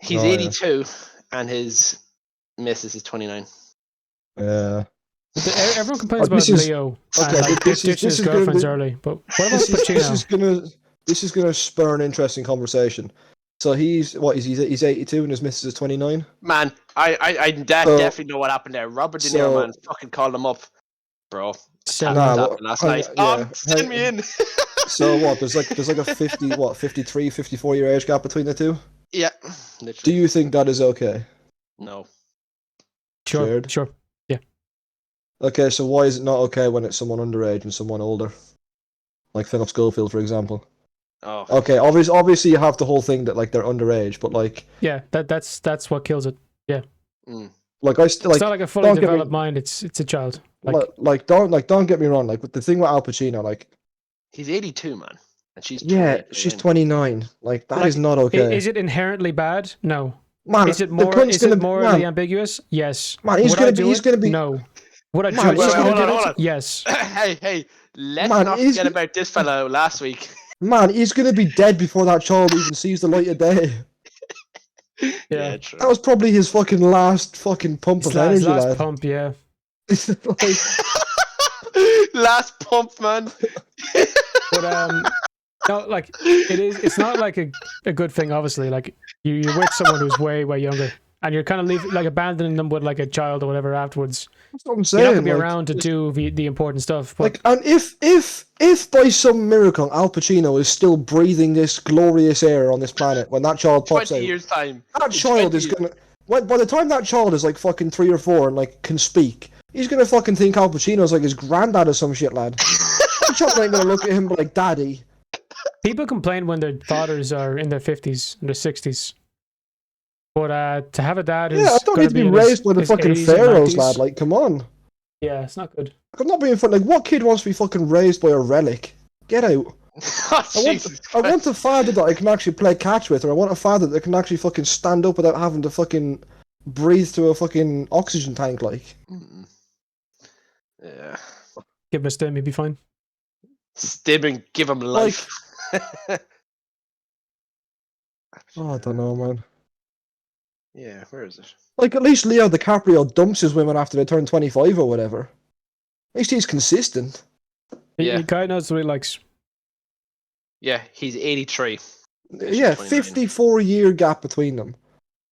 He's Oh, yeah. 82, and his missus is 29. Yeah. Everyone complains Oh, this about is- Leo okay, and like, this is- ditching this his is gonna girlfriends be- early, but what about This Pacino? is gonna spur an interesting conversation. So he's 82 and his missus is 29. Man, I definitely know what happened there. Robert De Niro, so- man, fucking called him up, bro. Sell Nah, him. what- Last hang- night. yeah, Send hang- me in. So what? There's like a 53, 54 year age gap between the two. Yeah, Do literally. you think that is okay? No. Sure, Shared? sure. Okay, so why is it not okay when it's someone underage and someone older? Like Philip Schofield, for example. Oh. Okay, obviously you have the whole thing that like they're underage, but like Yeah, that's what kills it. Mm. like I still It's like not like a fully don't get me- developed mind. It's a child. don't get me wrong. Like with the thing with Al Pacino, like He's 82, man, and she's yeah, 28, she's man. 29. Like that is Like, not okay. Is it inherently bad? No. Man, Is it the more? cunt's Is it gonna- morally man, ambiguous? Yes. Man, he's Would gonna I be- do he's it? gonna be- No. Would I Man, judge wait, someone hold who on, did hold it? on. Yes. hey, let's Man, not he's forget g- about this fellow last week. Man, he's gonna be dead before that child even sees the light of day. Yeah. True. That was probably his fucking last fucking pump His of energy, last lad. pump, yeah. Like, Last pump, man. But no, like it is. It's not like a good thing. Obviously, like you're with someone who's way younger, and you're kind of abandoning them with like a child or whatever afterwards. that's what I'm You're saying. not gonna be like, around to do the important stuff. But like, and if by some miracle Al Pacino is still breathing this glorious air on this planet when that child pops 20 out, years time. that child 20 is gonna. By the time that child is like fucking 3 or 4 and like can speak, he's gonna fucking think Al Pacino's like his granddad or some shit, lad. That child ain't gonna look at him and be like, "Daddy." people complain when their fathers are in their 50s and their 60s. But to have a dad who's Yeah, I don't gonna need to be in his- raised by the his fucking 80s and pharaohs, 90s, lad. Like, come on. Yeah, it's not good. I'm not being funny. Like, what kid wants to be fucking raised by a relic? Get out. Oh, Jesus I want Christ. a father that I can actually play catch with, or I want a father that can actually fucking stand up without having to fucking breathe through a fucking oxygen tank, like. Mm. Yeah. Give him a stem, he'd be fine. Stab and give him life. Oh, I don't know, man. Yeah, where is it? Like, at least Leo DiCaprio dumps his women after they turn 25 or whatever. At least he's consistent. Yeah. The guy knows what he likes. Yeah, he's 83. Yeah, 54-year gap between them.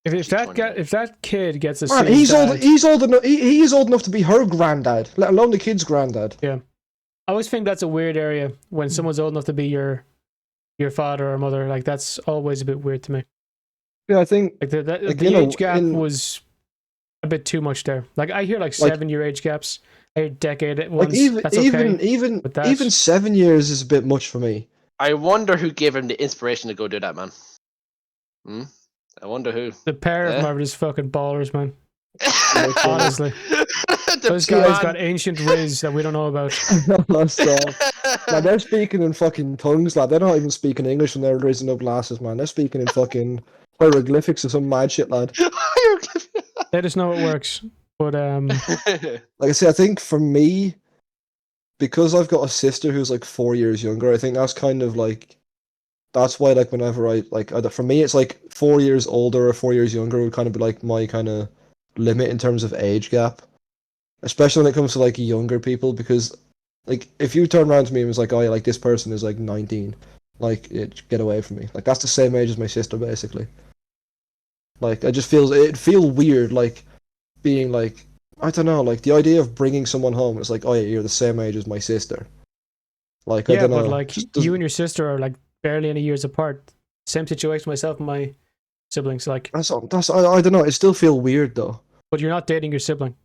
If that kid gets a Man, he's old enough. He is old enough to be her granddad, let alone the kid's granddad. Yeah, I always think that's a weird area when someone's old enough to be your father or mother. Like that's always a bit weird to me. Yeah, I think like the age gap was a bit too much there. Like I hear like 7-year age gaps, a decade ones. Like that's okay, even 7 years is a bit much for me. I wonder who gave him the inspiration to go do that, man. I wonder who. The pair of them are just fucking ballers, man. Honestly. Those guys got ancient riz that we don't know about. Man, they're speaking in fucking tongues, lad. They're not even speaking English when they're raising up glasses, man. They're speaking in fucking hieroglyphics or some mad shit, lad. They just know it works. But like I say, I think for me, because I've got a sister who's like 4 years younger, I think that's kind of like, that's why like whenever I like, for me it's like 4 years older or 4 years younger would kind of be like my kind of limit in terms of age gap, especially when it comes to like younger people, because like if you turn around to me and was like, oh yeah, like this person is like 19, like get away from me. Like that's the same age as my sister basically. Like it feels weird like being like, I don't know, like the idea of bringing someone home is like, oh yeah, you're the same age as my sister. Like I don't know. But like you and your sister are like barely any years apart. Same situation myself and my siblings. Like that's I don't know. It still feel weird though. But you're not dating your sibling.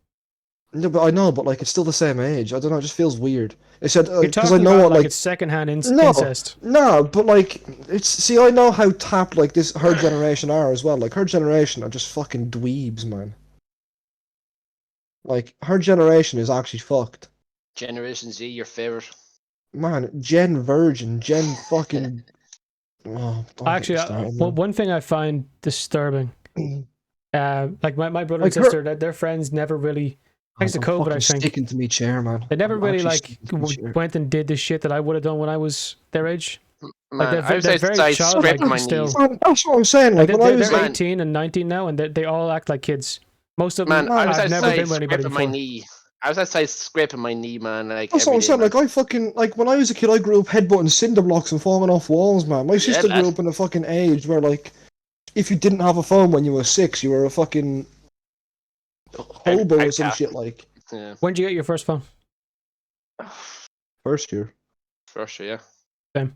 No, but I know, but like it's still the same age. I don't know. It just feels weird. It said because I know about, what like it's secondhand incest. No, but like it's I know how tapped like her generation are as well. Like her generation are just fucking dweebs, man. Like her generation is actually fucked. Generation Z, your favorite? Man, Gen Virgin, Gen fucking. Oh, actually, one thing I find disturbing, like my brother and sister, that their friends never really, thanks to COVID, I think, sticking to me chair, man. They never really like went and did the shit that I would have done when I was their age. Man, like they're very childlike still. That's what I'm saying. Like when I was 18 and 19 now, and they all act like kids. Most of them, I've never been with anybody before. My knee. I was outside scraping my knee, man. Like that's what I'm saying. Like I fucking like when I was a kid, I grew up headbutting cinder blocks and falling off walls, man. My sister grew up in a fucking age where like, if you didn't have a phone when you were 6, you were a fucking hobo or some shit. Like, when did you get your first phone? First year. First year, yeah. Same.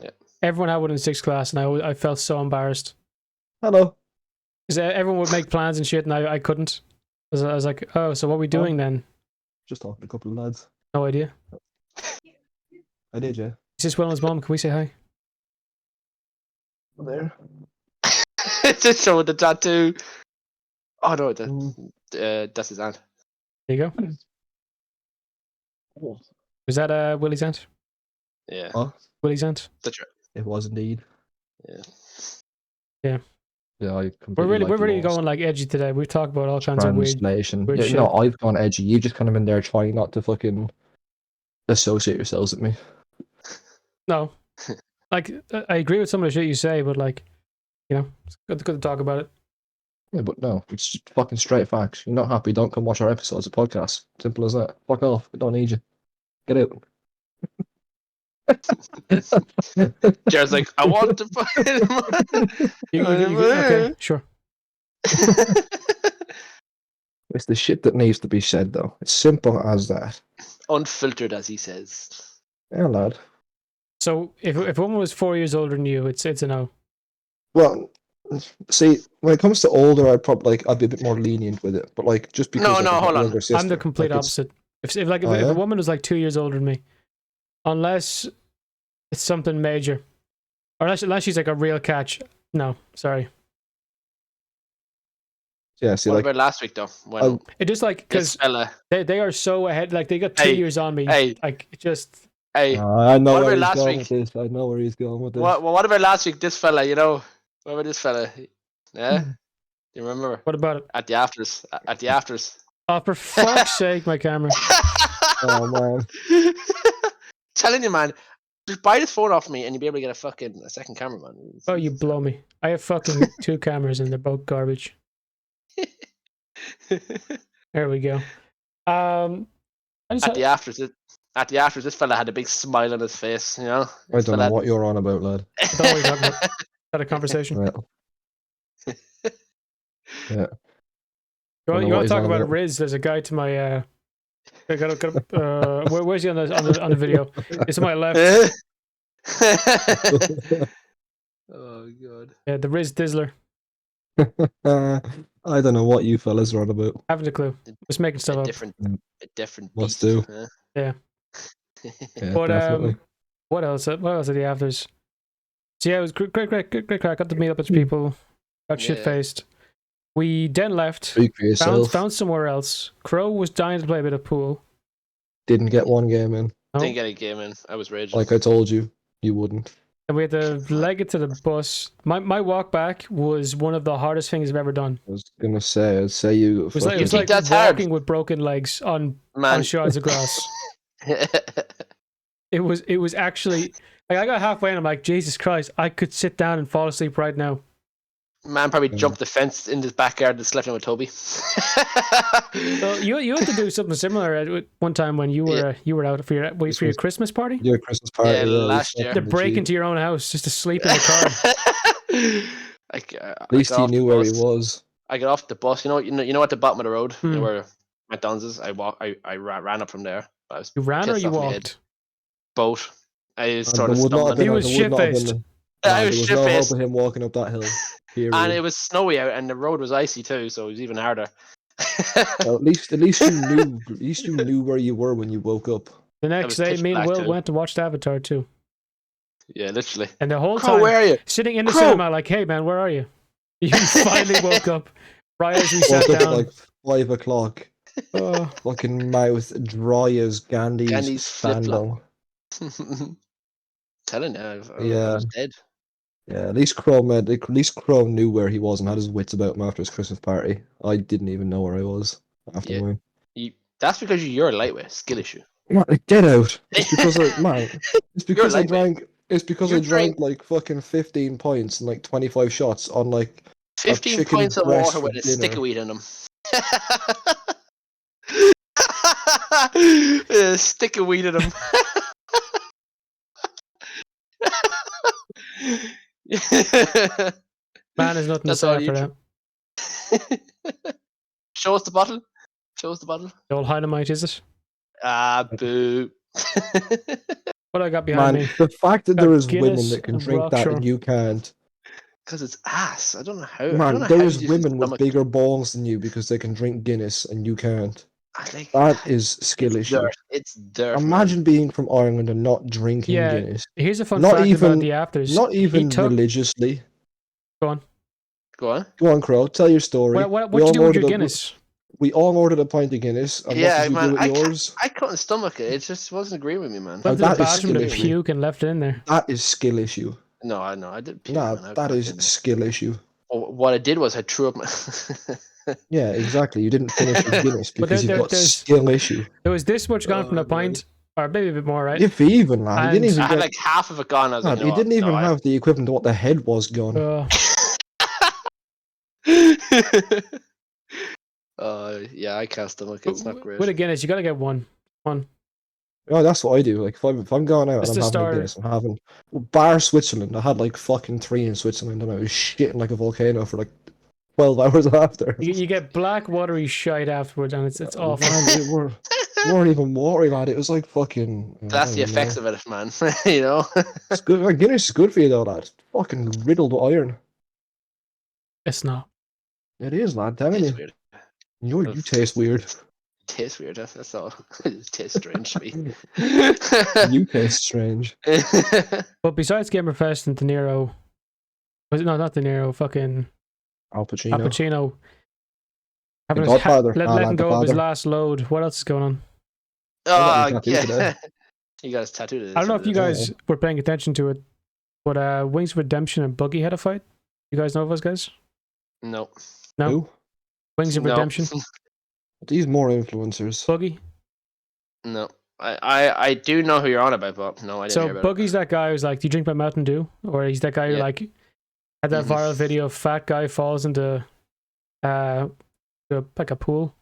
Yeah. Everyone had one in 6th class, and I felt so embarrassed. Hello. Because everyone would make plans and shit, and I couldn't. I was like, oh, so what are we doing then? Just talking to a couple of lads. No idea. I did, yeah. Is this Willim's mom? Can we say hi? There. Just showing the tattoo. Oh no, that's his aunt. There you go. Oh. Was that Willie's aunt? Yeah. Huh? Willie's aunt? That's right. It was indeed. Yeah. Yeah. Yeah, we're really going like edgy today. We've talked about all kinds of weird shit. No, I've gone edgy. You've just kind of been there trying not to fucking associate yourselves with me. No, like I agree with some of the shit you say, but like, you know, it's good to talk about it. Yeah, but no, it's just fucking straight facts. You're not happy? Don't come watch our episodes of podcasts. Simple as that. Fuck off. We don't need you. Get out. Jared's like, I want to fucking. Okay, sure. It's the shit that needs to be said, though. It's simple as that. Unfiltered, as he says. Yeah, lad. So, if a woman was 4 years older than you, it's a no. Well, see, when it comes to older, I'd be a bit more lenient with it. But like, just because hold on, sister, I'm the complete opposite. If a woman was like 2 years older than me, unless it's something major, or unless she's like a real catch, no, sorry. Yeah, see, what about last week though? When it just like because they are so ahead, like they got 2 years on me. Like just. I know where he's going with this. I know where he's going with this. What about last week? This fella, you know, what about this fella? Yeah, you remember? What about it? At the afters. Oh, for fuck's sake, my camera. Oh man. telling you, man. Just buy this phone off me, and you'll be able to get a second camera, man. Oh, you blow me. I have fucking 2 cameras, and they're both garbage. There we go. At the afters, this fella had a big smile on his face. You know. I don't know what you're on about, lad. I don't know what you're talking about. Had a conversation. Yeah. You want to talk about Riz? There's a guy to my. Where's he on the video? It's to my left. Oh god. Yeah, the Riz Dizzler. I don't know what you fellas are on about. Haven't a clue. Just making stuff up. A different. Must beast, do. Yeah. Yeah, But definitely. what else? What else are the afters? So yeah, it was great crack. Got to meet up with people. Got shit faced. We then left. Speak for yourself. Found somewhere else. Crow was dying to play a bit of pool. Didn't get one game in. No. Didn't get a game in. I was raging. Like I told you, you wouldn't. And we had to leg it to the bus. My walk back was one of the hardest things I've ever done. I was gonna say, I'd say you. It was like that's walking hard. with broken legs on shards of glass. It was actually like I got halfway and I'm like, Jesus Christ, I could sit down and fall asleep right now. Man probably jumped the fence in his backyard and slept in with Toby. So you had to do something similar at one time when you were out for your Christmas party. Your Christmas party. Yeah, last year. To break into your own house just to sleep in the car. At least he knew where he was. I got off the bus. You know at the bottom of the road, you know where McDonald's is. I ran up from there. You ran or you walked? Both. I started stumbling. He was shit-faced. I was shit-faced. No hope shit-faced. of him walking up that hill. And it was snowy out, and the road was icy too, so it was even harder. Well, at least you knew where you were when you woke up. The next day, me and Will went to watch the Avatar too. Yeah, literally. And the whole time, where are you? Sitting in the cinema, like, hey man, where are you? You finally woke up right as we sat Woke up down. at like 5 o'clock. Fucking mouth dry as Gandhi's fandom. Telling you, I was dead. Yeah, at least Crow knew where he was and had his wits about him after his Christmas party. I didn't even know where I was after mine. That's because you're a lightweight, skill issue. Man, get out! It's because I drank like fucking 15 pints and like 25 shots on like 15 pints of water with a stick of weed in them. A stick of weed in them. Man, there's nothing to say after that. Show us the bottle. The old dynamite, is it? Ah, boo. What I got behind me? The fact that there is women Guinness that can and drink that Rockshore. and you can't. Because it's ass. I don't know how. Man, there is women with bigger balls than you because they can drink Guinness and you can't. That is skill issue. It's dirt. Imagine being from Ireland and not drinking Guinness. Here's a fun fact about the afters. Not even religiously. Go on. Go on, Crow. Tell your story. What did you do with your Guinness? We all ordered a pint of Guinness. And yeah, what did you do with yours? I couldn't stomach it. It just wasn't agreeing with me, man. Went to the bathroom to puke and left it in there. That is skill issue. No, I didn't puke. Nah, that is skill issue. What I did was I threw up my... Yeah, exactly. You didn't finish your Guinness because you've got skill issue. There was this much gone from the pint, or maybe a bit more, right? If even, man. You didn't even I had like half of it gone. I was like, you didn't even have the equivalent of what the head was gone. Yeah, I can't stomach it. It's not great. With a Guinness, you gotta get one. Oh, that's what I do. Like if I'm going out and I'm having a Guinness, I'm having bar Switzerland. I had like fucking 3 in Switzerland, and I was shitting like a volcano for like 12 hours after. You get black watery shite afterwards, and it's awful. Man, weren't even watery, lad. It was like fucking. That's the effects of it, man. You know. It's good. Like, Guinness is good for you though, lad. It's fucking riddled with iron. It's not. It is, lad. Telling you. Weird. You taste weird. Tastes weird. That's all. It tastes strange to me. You taste strange. But besides Gamerfest and De Niro, was it not De Niro? Fucking Al Pacino. Al Pacino. Letting go of his last load. What else is going on? Oh yeah. You guys tattooed it. I don't know if you guys were paying attention to it, but Wings of Redemption and Buggy had a fight. You guys know those guys? No. No. Who? Wings of Redemption. These more influencers. Buggy. No. I do know who you're on about, but no, I didn't So hear about Boogie's that guy who's like, "Do you drink my Mountain Dew?" Or he's that guy who Yeah. like had that viral video of fat guy falls into like a pool,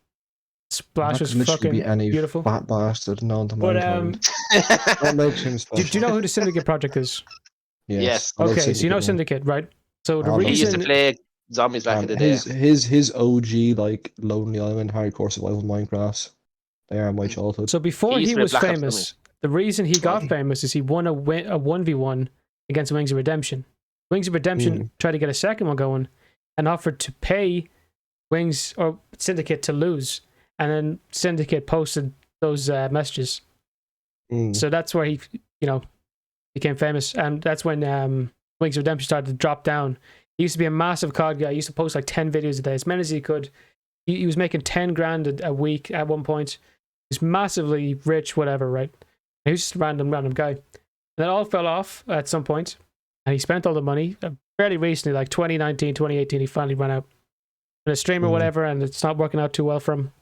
splashes That could literally fucking be any beautiful. fat bastard known to But mankind. it. That makes him special. do you know who the Syndicate Project is? Yes. I love Okay, so you know Syndicate, Syndicate, right? So the I love He used to reason, play zombies back in the day. his OG like Lonely Island hardcore survival Minecrafts. They are my childhood. so before He used he to play was Black Ops famous, the reason he got famous is he won a 1v1 against Wings of Redemption. Wings of Redemption tried to get a second one going and offered to pay Wings or Syndicate to lose, and then Syndicate posted those messages. So that's where he, became famous, and that's when Wings of Redemption started to drop down. He used to be a massive COD guy. He used to post like 10 videos a day, as many as he could. He was making 10 grand a week at one point. He was massively rich, whatever, right? He was just a random guy. And that all fell off at some point, and he spent all the money. Fairly recently, like 2019, 2018, he finally ran out. And a stream or whatever, and it's not working out too well for him.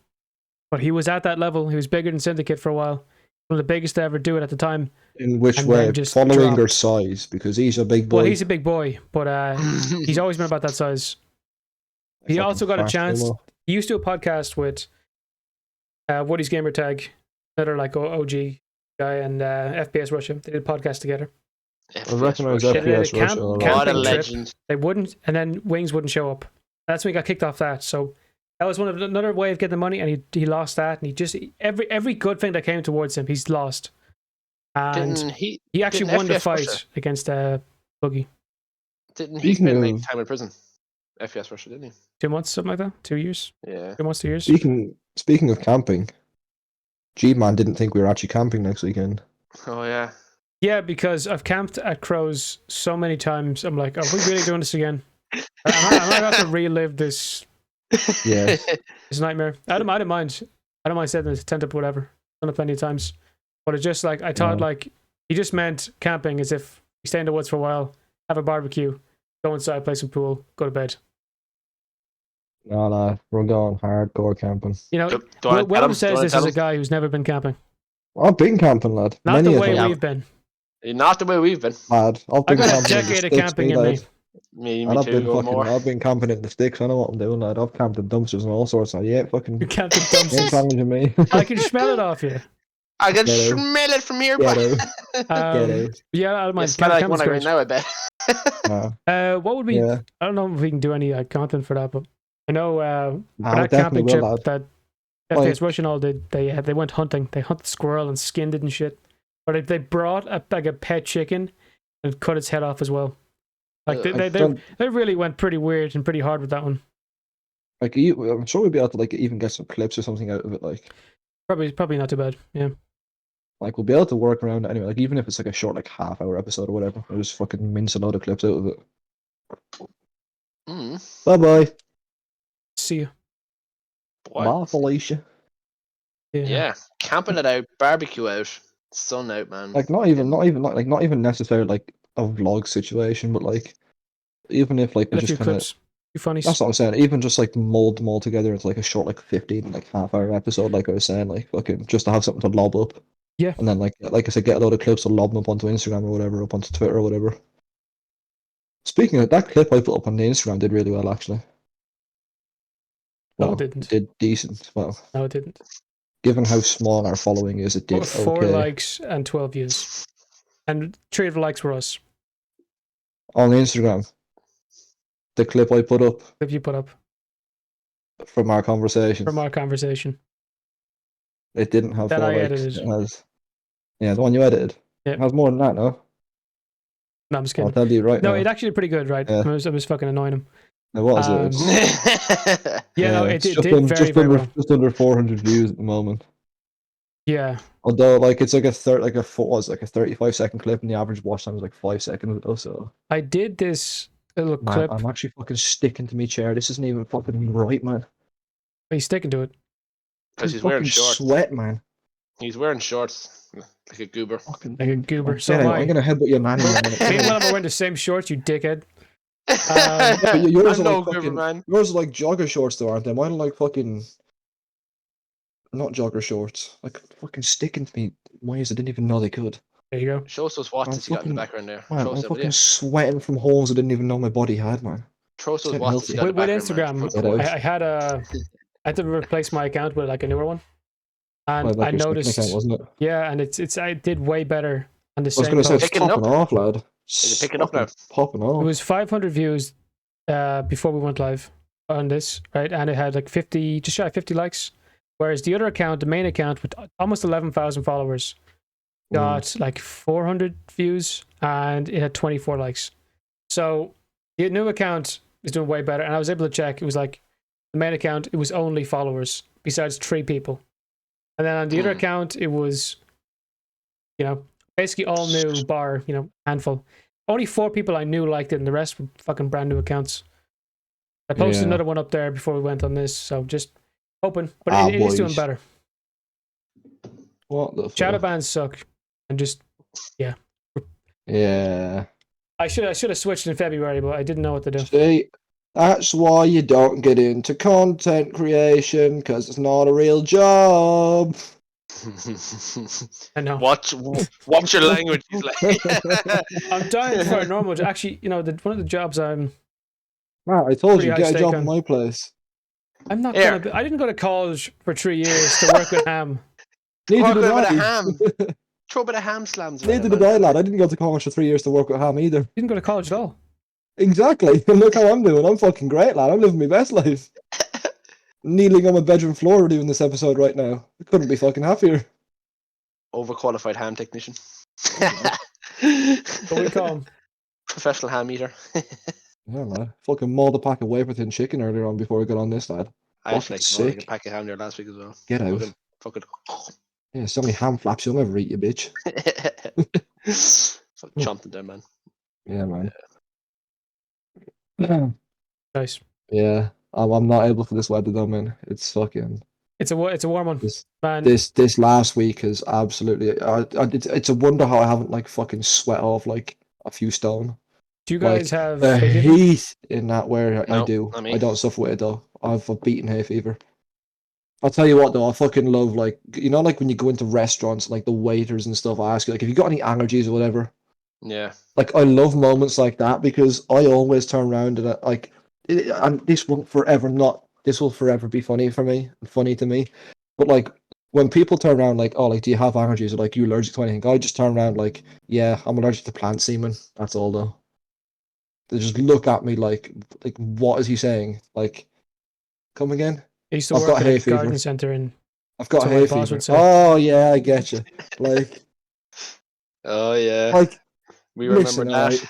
But he was at that level. He was bigger than Syndicate for a while. One of the biggest to ever do it at the time. In which And way? then just Following dropped. or size? Because he's a big boy. Well, he's a big boy, but he's always been about that size. He Fucking also got a fast chance. demo. He used to do a podcast with Woody's Gamer Tag, another like OG guy, and FPS Russia. They did a podcast together. I recognise Russia. They did a FPS Russia. a lot. What a camping trip. legend. They wouldn't, and then Wings wouldn't show up. That's when he got kicked off that. So that was another way of getting the money, and he lost that. And he just every good thing that came towards him, he's lost. And Didn't he actually didn't won the FPS fight Russia- against Boogie. Didn't he Speaking spend like of- time in prison? FPS Russia, didn't 2 months, something like that. 2 years. he? Yeah. 2 months, 2 years. Speaking of camping, G-Man didn't think we were actually camping next weekend. Oh yeah. Yeah, because I've camped at Crows so many times. I'm like, are we really doing this again? Am I about to relive this Yeah. this nightmare? I don't mind. I don't mind setting the tent up, whatever. Done it plenty of times. But it's just like, I thought like, he just meant camping as if you stay in the woods for a while, have a barbecue, go inside, play some pool, go to bed. No, we're going hardcore camping. You know, Do I tell William him? says Do I this tell is a him? guy who's never been camping. I've been camping, lad. Not Many the a way time. we've been. Not the way we've been. Lad, I've I been got a camping in the decade of sticks, camping in me. lad. Me And I've been too, or more. I've been camping in the sticks. I know what I'm doing, lad. I've camped in dumpsters and all sorts. Lad. Yeah, fucking. You can't do Ain't dumpsters. challenging me. I can smell it off you. I can Get out. smell it from here, Get boy. out. Get out. Yeah, I don't You mind. smell like one camping's right great. now, I bet. Nah, What would be? yeah. I don't know if we can do any content for that, but I know for I that definitely camping will, trip lad. that Like- FPS Russian all did. They went hunting. They hunted squirrel and skinned it and shit. But they brought a pet chicken and cut its head off as well. Like they really went pretty weird and pretty hard with that one. Like, I'm sure we'll be able to like even get some clips or something out of it. Probably not too bad. Yeah. Like we'll be able to work around it anyway. Like even if it's like a short, like half-hour episode or whatever, we'll just fucking mince a load of clips out of it. Bye bye. See you. Boy. Bye, Felicia. Yeah, camping it out, barbecue out, sun out, man. Like not even necessarily like a vlog situation, but like even if like we Get a few just kind of. clips. Few funnies. That's what I'm saying. Even just like mold them all together into like a short, like 15, like half-hour episode. Like I was saying, like fucking just to have something to lob up. Yeah. And then like I said, get a load of clips to lob them up onto Instagram or whatever, up onto Twitter or whatever. Speaking of that clip I put up on the Instagram did really well actually. No, Well, it didn't. did decent. Well, No, it didn't. given how small our following is, it did Four okay. likes and 12 views. And 3 of the likes were us. On Instagram, the clip I put up If you put up from our conversation, from our conversation. it didn't have That 4 I likes. edited. It has, yeah, the one you edited. Yeah. It has more than that, no? No, I'm just I'll kidding. tell you right No, now. it actually did pretty good, right? Yeah. I was fucking annoying him. It was. Um, It's- Yeah, no, it's it just did un- very, just very under, well. Just under 400 views at the moment. Yeah. Although, like, it's like a 35-second clip, and the average watch time is like 5 seconds. Though, so I did this little man, clip. I'm actually fucking sticking to my chair. This isn't even fucking right, man. He's sticking to it. Because he's Fucking wearing shorts. Sweat, man. He's wearing shorts like a goober. Fucking. Like a goober. So Get am out. I. I'm gonna headbutt your man in a minute. Me and Willem are wearing the same shorts, you dickhead. Yeah, but yours I'm are no like goober, fucking. man. Yours are like jogger shorts, though, aren't they? Mine are like fucking. Not jogger shorts. Like fucking sticking to me. ways I didn't even know they could. There you go. Show us those watts you got in the background there. Man, Show I'm us it, will fucking you? sweating from holes I didn't even know my body had, man. Throw us those Getting watts you got in the With background, man. Instagram, I had to replace my account with like a newer one, and Like I your second noticed, account, wasn't it? yeah, and I did way better on the I was same going to say, post. it's Picking popping off, lad. Is it picking up now? Popping It off. was 500 views before we went live on this, right? And it had like 50, just shy of 50 likes. Whereas the other account, the main account with almost 11,000 followers, got like 400 views and it had 24 likes. So the new account is doing way better. And I was able to check, it was like the main account, it was only followers besides 3 people. And then on the other account, it was, basically all new bar, handful. Only 4 people I knew liked it, and the rest were fucking brand new accounts. I posted another one up there before we went on this, so just hoping. But it is doing better. What the fuck? Shadow bans suck, and just yeah. I should have switched in February, but I didn't know what to do. See, that's why you don't get into content creation, because it's not a real job. I know. Watch your language. He's like, I'm dying for a normal job. Actually, one of the jobs I'm. Man, I told you, Pretty get a high job stake in my place. I'm not gonna. I didn't go to college for 3 years to work with ham. Neither did a bit of I. ham. Throw a bit of ham slams. Neither did I, lad. I didn't go to college for 3 years to work with ham either. You didn't go to college at all. Exactly. And look how I'm doing. I'm fucking great, lad. I'm living my best life. Kneeling on my bedroom floor doing this episode right now. I couldn't be fucking happier. Overqualified ham technician. What do we call him? Professional ham eater. Yeah, lad. Fucking mauled a pack of Wafer Thin chicken earlier on before we got on this, lad. I actually Sick. like a pack of ham there last week as well. Get out. Fucking. Yeah, so many ham flaps you'll never eat, you bitch. Fucking chomping there, man. Yeah, man. Nice. Yeah, I'm not able for this weather though, man. It's fucking. It's a warm one, man. This last week is absolutely. It's a wonder how I haven't like fucking sweat off like a few stone. Do you guys have the hay fever? heat in that where I No, do? not me. I don't suffer with it though. I've beaten hay fever. I'll tell you what though, I fucking love like like when you go into restaurants, like the waiters and stuff. I ask you like, have you got any allergies or whatever? Yeah. Like I love moments like that because I always turn around and and this will forever be funny for me, funny to me. But like when people turn around like, oh, like do you have allergies or like you allergic to anything? I just turn around like, yeah, I'm allergic to plant semen. That's all though. They just look at me like what is he saying? Like, come again? I used to I've work got at hay a fever. garden centre and I've got So hay my boss fever. would say. Oh yeah, I get you. Like, Oh yeah. like We remember listen, that.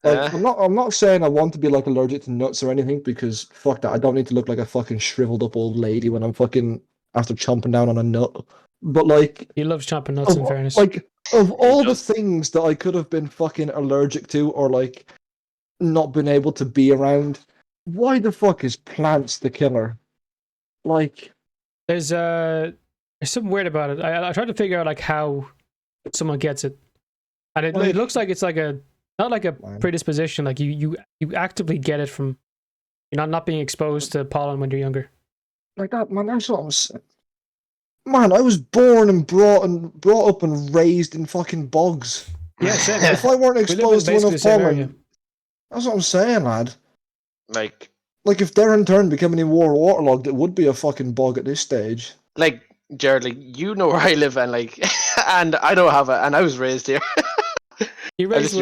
like I'm not saying I want to be like allergic to nuts or anything because fuck that. I don't need to look like a fucking shriveled up old lady when I'm fucking after chomping down on a nut. But like, he loves chomping nuts. In fairness, like of all the does. things that I could have been fucking allergic to or like not been able to be around, why the fuck is plants the killer? Like, there's something weird about it. I tried to figure out like how someone gets it, and it looks like it's like not like a predisposition. Like you actively get it from not being exposed to pollen when you're younger. Like that, man. That's what I'm saying. Man, I was born and brought up and raised in fucking bogs. Yeah, same. If I weren't exposed to enough pollen, that's what I'm saying, lad. Like if Darren Turn became any more waterlogged, it would be a fucking bog at this stage. Like, Jared, like you know where I live and like, and I don't have it, and I was raised here. You raised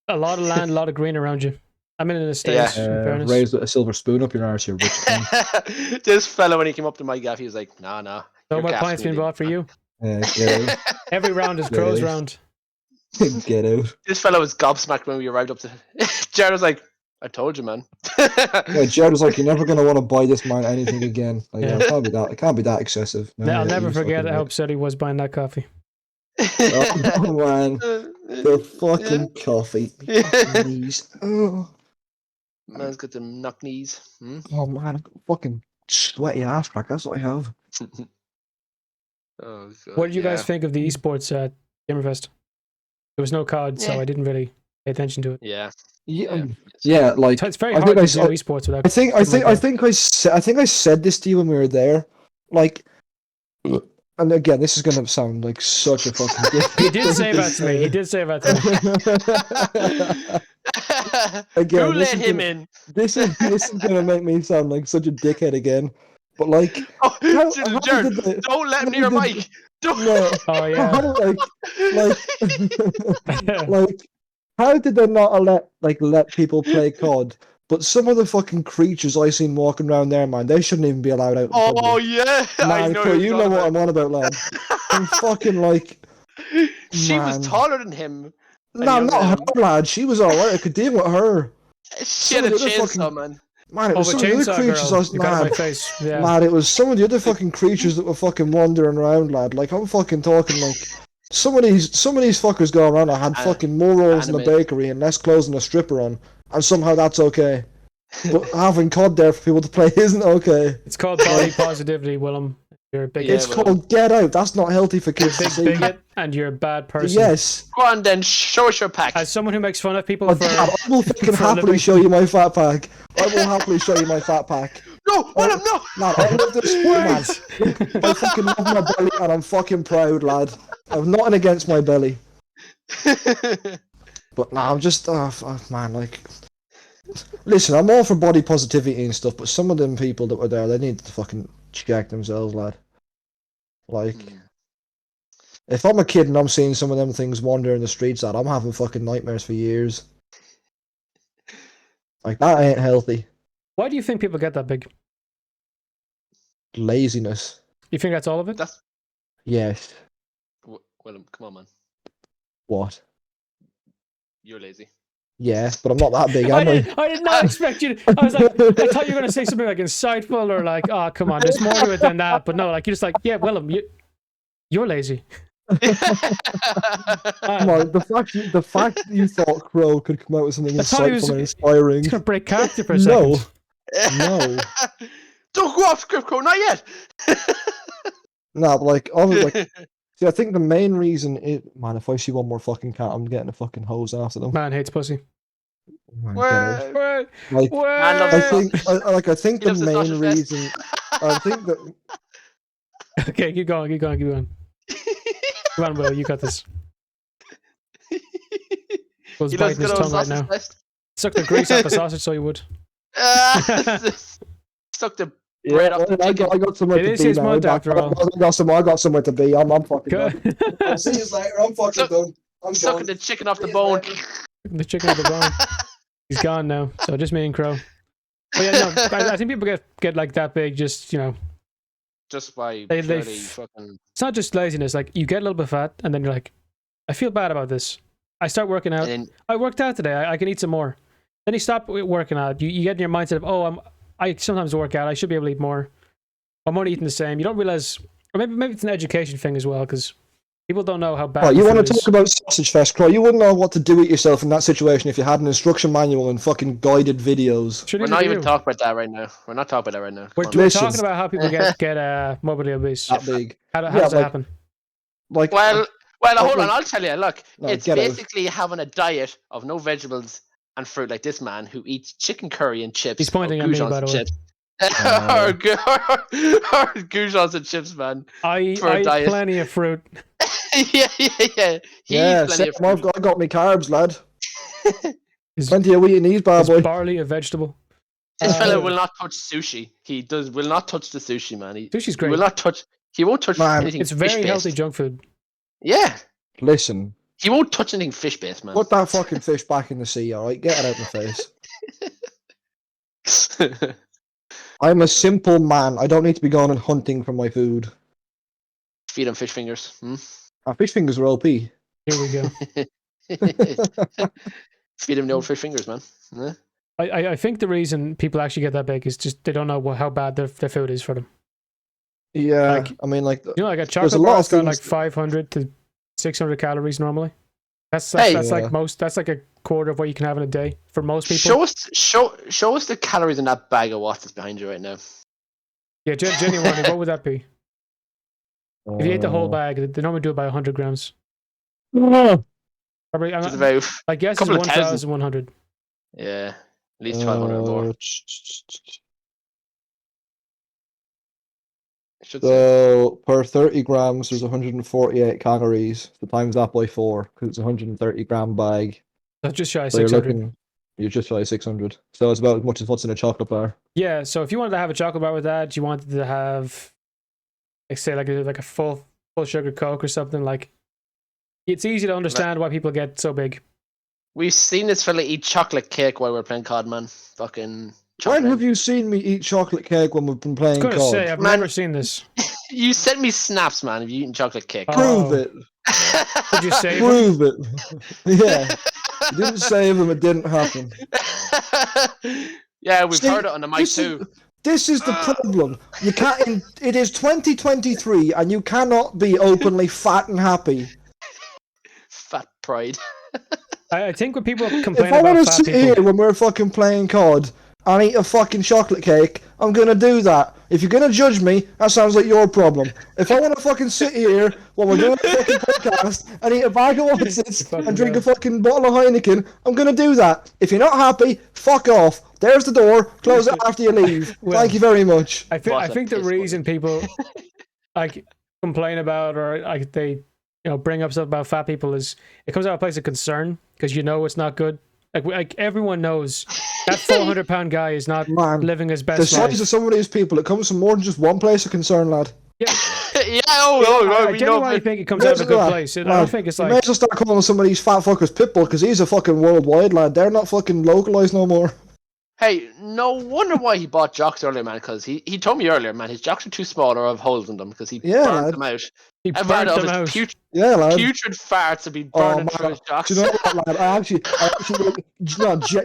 a lot of land, a lot of green around you. I'm in an estate. Yeah. Raised with a silver spoon up your arse, you rich cunt. This fella, when he came up to my gaff, he was like, nah. So my pints been bought for you. Yeah, get out. Every round is crow's round. Get out. This fella was gobsmacked when we arrived up to. Jared was like, I told you, man. Yeah, Jared was like, you're never gonna want to buy this man anything again. Like, yeah, it can't be that excessive. No, I'll never forget how upset he was buying that coffee. Oh man, the fucking coffee. Knees. Oh. Man's got them knock knees. Oh man, I've got fucking sweaty ass crack. That's what I have. Oh, God, what did you guys think of the esports at Gamerfest? There was no COD, so I didn't really pay attention to it. Yeah, like it's very hard to do esports without. I think I said this to you when we were there. Like, and again, this is gonna sound like such a fucking dick. He did say that to me. He did say that to me. Again, Who let him in? This is gonna make me sound like such a dickhead again. But like, Oh, Jared, did they- don't let him near your did- mic. Don't. no, Oh yeah. like, how did they not let people play COD? But some of the fucking creatures I seen walking around there, man, they shouldn't even be allowed out. In Oh public. yeah, I Man, know. Crow, who you you're know on what about. I'm on about, lad. I'm fucking like, She was man. taller than him. No, younger not her, than lad. She was alright. I could deal with her. She had a Some of the other chainsaw, fucking- man. Man, it Oh, was the some of the other chainsaw creatures. girl. I was You got it in my mad. face. Yeah. Lad, it was some of the other fucking creatures that were fucking wandering around, lad. Like, I'm fucking talking like some of these fuckers go around. I had fucking more rolls in the animated. bakery and less clothes than a stripper on, and somehow that's okay. But having COD there for people to play isn't okay. It's called body positivity, Willem. You're a big Yeah, It's well- called Get Out. That's not healthy for kids to big see. bigot, and you're a bad person. Yes. Go on then, show us your pack. As someone who makes fun of people Oh, for Dad, I will fucking for a happily living. show you my fat pack. I will happily show you my fat pack. No, William, no. Lad, I love this lad. I fucking love my belly and I'm fucking proud, lad. I've nothing against my belly. But nah, I'm just, man, like... Listen, I'm all for body positivity and stuff, but some of them people that were there, they need to fucking check themselves, lad. Like... If I'm a kid and I'm seeing some of them things wander in the streets, lad, I'm having fucking nightmares for years. Like, that ain't healthy. Why do you think people get that big? Laziness. You think that's all of it? That's Yes. William. Come on, man. What? You're lazy. Yeah, but I'm not that big, I am I? did not expect you to. I was like, I thought you were going to say something like insightful or like, oh, come on, there's more to it than that. But no, like, you're just like, yeah, Willem, you're lazy. Come on, the fact that you thought Crow could come out with something I thought he was- insightful and inspiring. It's going to break character for a No. second. No. Don't go off script, Crow, not yet. No, but like, see, I think the main reason is, man, if I see one more fucking cat, I'm getting a fucking hose after them. Man hates pussy. Man, get out. Well, Like, Man loves I sausage. think, I think He the loves the main sausage fest. reason, I think that, Okay, keep going. Come on, Will, you got this. Will's he loves biting his good old tongue right sausage now. fest. Suck the grease off the sausage so you would. Suck the yeah, bread off the I chicken. got somewhere It to is be his now. month after all. I got somewhere to be. I'm fucking done. Good. I'll see you later. I'm fucking Suck- done. I'm Sucking done. the chicken off the See you bone. later. The chicken with the bone. He's gone now, so just me and Crow. But yeah, no, I think people get like that big, just, you know, Just by They- purely f- fucking. it's not just laziness. Like, you get a little bit fat, and then you're like, I feel bad about this. I start working out. And I worked out today. I can eat some more. Then you stop working out. You get in your mindset of, oh, I sometimes work out. I should be able to eat more. I'm only eating the same. You don't realize, or maybe it's an education thing as well, because people don't know how bad. Right, you the want food to is. talk about Sausage Fest, Crow? You wouldn't know what to do with yourself in that situation if you had an instruction manual and fucking guided videos. Should we're either not do even you. talking about that right now. We're not talking about that right now. We're, Come on. we're Listen. talking about how people get morbidly obese. That big. How Yeah, does that like- happen? Like, Well, Oh, hold on. like- I'll tell you. Look, No, it's get out. basically having a diet of no vegetables and fruit, like this man who eats chicken curry and chips. He's pointing or at me, goujons by and the way. chips. or goujons and chips, man. I For a eat diet. plenty of fruit. yeah. He yeah, eats plenty of Sam, fruit. I got me carbs, lad. Is, Plenty of wheat in these bad is boy. barley a vegetable? This fella Uh, will not touch sushi. Will not touch the sushi, man. Sushi's He great. will not touch. He won't touch Man, anything. It's very fish-based. healthy junk food. Yeah, Listen, he won't touch anything fish based, man. put that fucking fish back in the sea, alright? Get it out of my face. I'm a simple man. I don't need to be going and hunting for my food. Feed him fish fingers. Hmm? Fish fingers are OP. Here we go. Feed him the old fish fingers, man. Yeah. I think the reason people actually get that big is just they don't know how bad their food is for them. Yeah, Like- I mean, like, You know, like a There's chocolate a lot bar's of got like things- 500 to 600 calories normally. That's Hey. that's Yeah. like most. That's like a quarter of what you can have in a day for most people. Show us the calories in that bag of what that's behind you right now. Yeah, genuinely, what would that be? If you ate the whole Uh, bag, they normally do about 100 grams. Oh, Probably, Just about, I guess it's couple of thousand. 1,100. yeah, at least 1,200 or more. should say. So per 30 grams, there's 148 calories. So times that by 4, because it's a 130 gram bag. That's just shy of So you're 600. just shy of 600. So it's about as much as what's in a chocolate bar. Yeah, so if you wanted to have a chocolate bar with that, you wanted to have, like, say, like a full sugar Coke or something, like, it's easy to understand why people get so big. We've seen this fella eat chocolate cake while we're playing COD, man. Fucking chocolate. When have you seen me eat chocolate cake when we've been playing I was COD? gonna say, I've Man. never seen this. You sent me snaps, man, of you eating chocolate cake. Prove Oh. it. Did you save them? Prove it. Yeah. You didn't save them, it didn't happen. Yeah, we've See, heard it on the mic too. This is the problem. You can't. It is 2023, and you cannot be openly fat and happy. Fat pride. I think when people complain If I about want to fat sit people, here when we're fucking playing COD and eat a fucking chocolate cake, I'm gonna do that. If you're gonna judge me, that sounds like your problem. If I want to fucking sit here while we're doing a fucking podcast and eat a bag of Watsits and drink a fucking bottle of Heineken, I'm gonna do that. If you're not happy, fuck off. There's the door. Close it after you leave. Well, Thank you very much. I What a think the piss reason people like complain about or like they bring up stuff about fat people is it comes out of a place of concern because it's not good. Like everyone knows that 400-pound guy is not Man, living his The best life. size of some of these people, it comes from more than just one place of concern, lad. Yeah, Yeah, I we know. genuinely think it comes out of a good Lad, place. I lad, don't think it's you like may as well start calling some of these fat fuckers Pitbull because he's a fucking worldwide lad. They're not fucking localized no more. Hey, no wonder why he bought jocks earlier, man. Because he told me earlier, man, his jocks are too small or have holes in them because he Yeah, burnt lad. them out. he I've burnt heard of them out. his Yeah, lad. putrid farts have been Oh, burning through man. his jocks. Do you know what, lad? I actually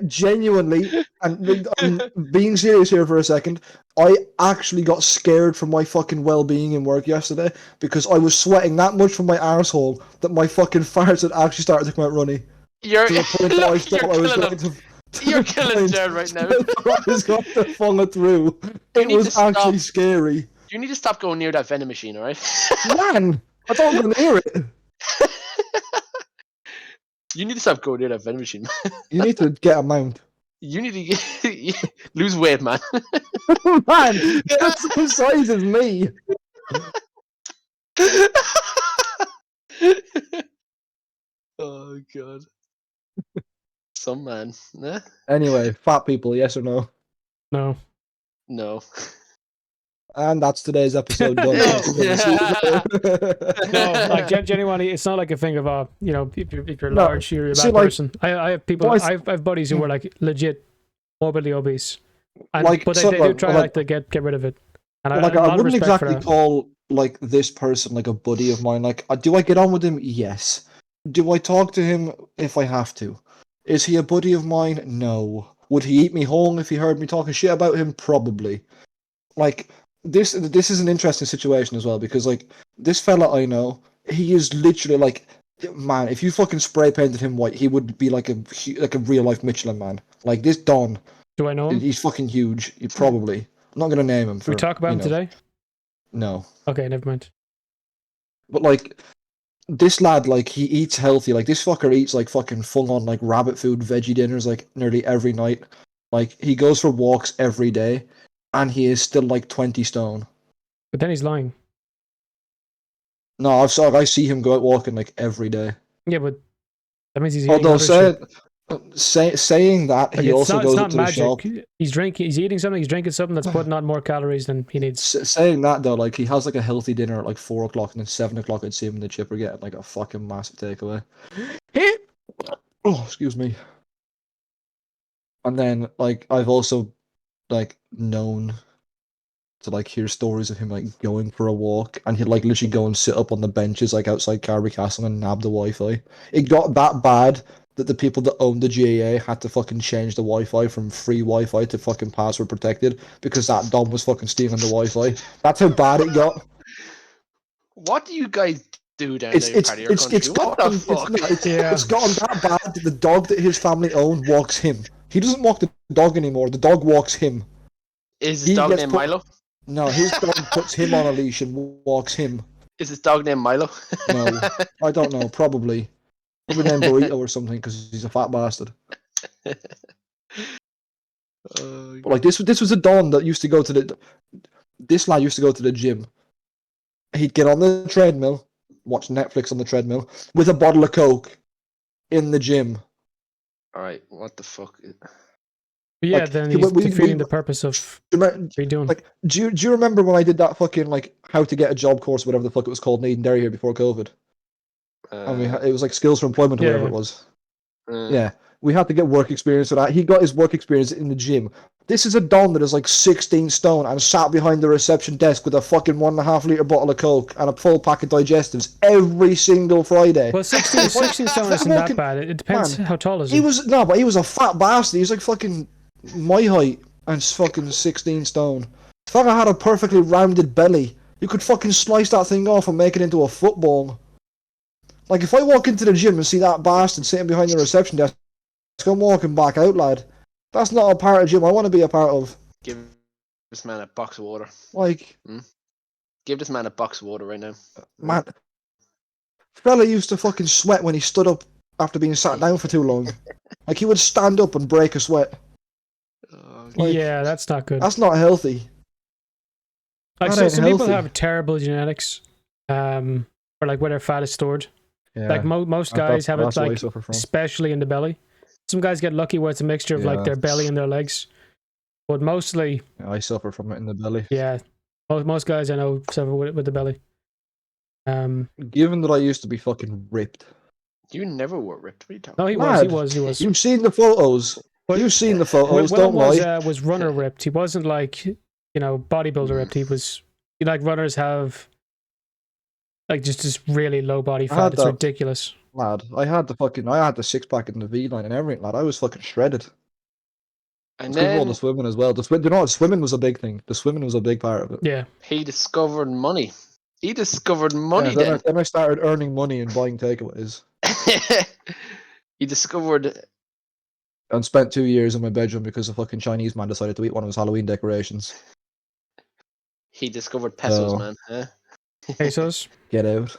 genuinely, and I'm being serious here for a second, I actually got scared for my fucking well-being in work yesterday because I was sweating that much from my arsehole that my fucking farts had actually started to come out runny. You're, To the point that I look, thought you're I was killing going him. to... You're killing Jared right now. I was going to follow through. It need was to actually stop. scary. You need to stop going near that vending machine, alright? Man, I thought I was going to hear it. You need to stop going near that vending machine. You need to get a mount. You need to lose weight, man. Man, that's the same size as me. Oh god. Some man. Eh? Anyway, fat people, yes or no? No. No. And that's today's episode done. No, like genuinely, it's not like a thing of if you're No. large, you're a bad See, like, person. I have people, boys- I have buddies who were like legit morbidly obese, and Like, but they, so, they do like, try like- to get rid of it. And Like, I have a I lot of wouldn't respect for exactly that. call like this person like a buddy of mine. Like, do I get on with him? Yes. Do I talk to him if I have to? Is he a buddy of mine? No. Would he eat me whole if he heard me talking shit about him? Probably. Like, this is an interesting situation as well because like this fella I know, he is literally like, man, if you fucking spray painted him white, he would be like a real life Michelin man. Like this Don, Do I know him? he's fucking huge. He probably. I'm not gonna name him. Did we talk about him today? No. Okay, never mind. But like this lad, like he eats healthy. Like this fucker eats like fucking full on like rabbit food, veggie dinners like nearly every night. Like he goes for walks every day, and he is still like 20 stone. But then he's lying. No, I see him go out walking like every day. Yeah, but that means he's eating Although other shit. saying that, Like, he also goes it's up not to the magic. shop. He's eating something, he's drinking something that's putting on more calories than he needs. Saying that though, like he has like a healthy dinner at like 4 o'clock, and then 7 o'clock I'd see him in the chipper getting like a fucking massive takeaway. Oh, excuse me. And then like I've also like known to like hear stories of him like going for a walk, and he'd like literally go and sit up on the benches like outside Carberry Castle and nab the Wi-Fi. It got that bad that the people that owned the GAA had to fucking change the Wi-Fi from free Wi-Fi to fucking password protected because that Dom was fucking stealing the Wi-Fi. That's how bad it got. What do you guys do down It's there, part of your country? What the fuck? It's gotten that bad that the dog that his family own walks him. He doesn't walk the dog anymore. The dog walks him. Is He his dog gets named put- Milo? No, his dog puts him on a leash and walks him. Is his dog named Milo? No, I don't know. Probably named Burrito or something because he's a fat bastard. But like this was a Don that used to go to the. This lad used to go to the gym, He'd get on the treadmill, watch Netflix on the treadmill with a bottle of Coke in the gym. All right, what the fuck? But yeah, Like, then he- he's we- defeating we- the purpose of Do what you're doing. Like, do you remember when I did that fucking like how to get a job course, whatever the fuck it was called, in Eden Derry here before COVID? And it was like skills for employment, or Yeah, whatever yeah. it was. Yeah, we had to get work experience for that. He got his work experience in the gym. This is a don that is like 16 stone and sat behind the reception desk with a fucking 1.5 litre bottle of Coke and a full pack of digestives every single Friday. Well, 16 stone isn't that bad. It depends how tall is he. But he was a fat bastard. He was like fucking my height and fucking 16 stone. The fucker had a perfectly rounded belly. You could fucking slice that thing off and make it into a football. Like, if I walk into the gym and see that bastard sitting behind the reception desk, I'm walking back out, lad. That's not a part of gym I want to be a part of. Give this man a box of water. Like, Give this man a box of water right now. man, fella used to fucking sweat when he stood up after being sat down for too long. Like, he would stand up and break a sweat. Like, yeah, that's not good. That's not healthy. Like, that so ain't some people healthy. have terrible genetics, or like where their fat is stored. Yeah. Like most guys have it that's what I like, suffer from. especially in the belly. Some guys get lucky where it's a mixture of like their belly and their legs, but mostly, I suffer from it in the belly. yeah, most guys I know suffer with the belly. Given that I used to be fucking ripped. You never were ripped. What are you talking No, he Lad, was. You've seen the photos. But You've seen the photos. Willem Don't lie. was runner ripped. He wasn't like, bodybuilder ripped. He was like runners have like just really low body fat. It's ridiculous. Lad, I had the 6-pack in the V line and everything, lad. I was fucking shredded. And It's 'cause of all then the swimming as well. Swimming was a big thing. The swimming was a big part of it. Yeah. he discovered money. He discovered money Yeah, then I started earning money and buying takeaways. He discovered And spent 2 years in my bedroom because a fucking Chinese man decided to eat one of his Halloween decorations. pesos, So- man. Huh? Pesos. Get out.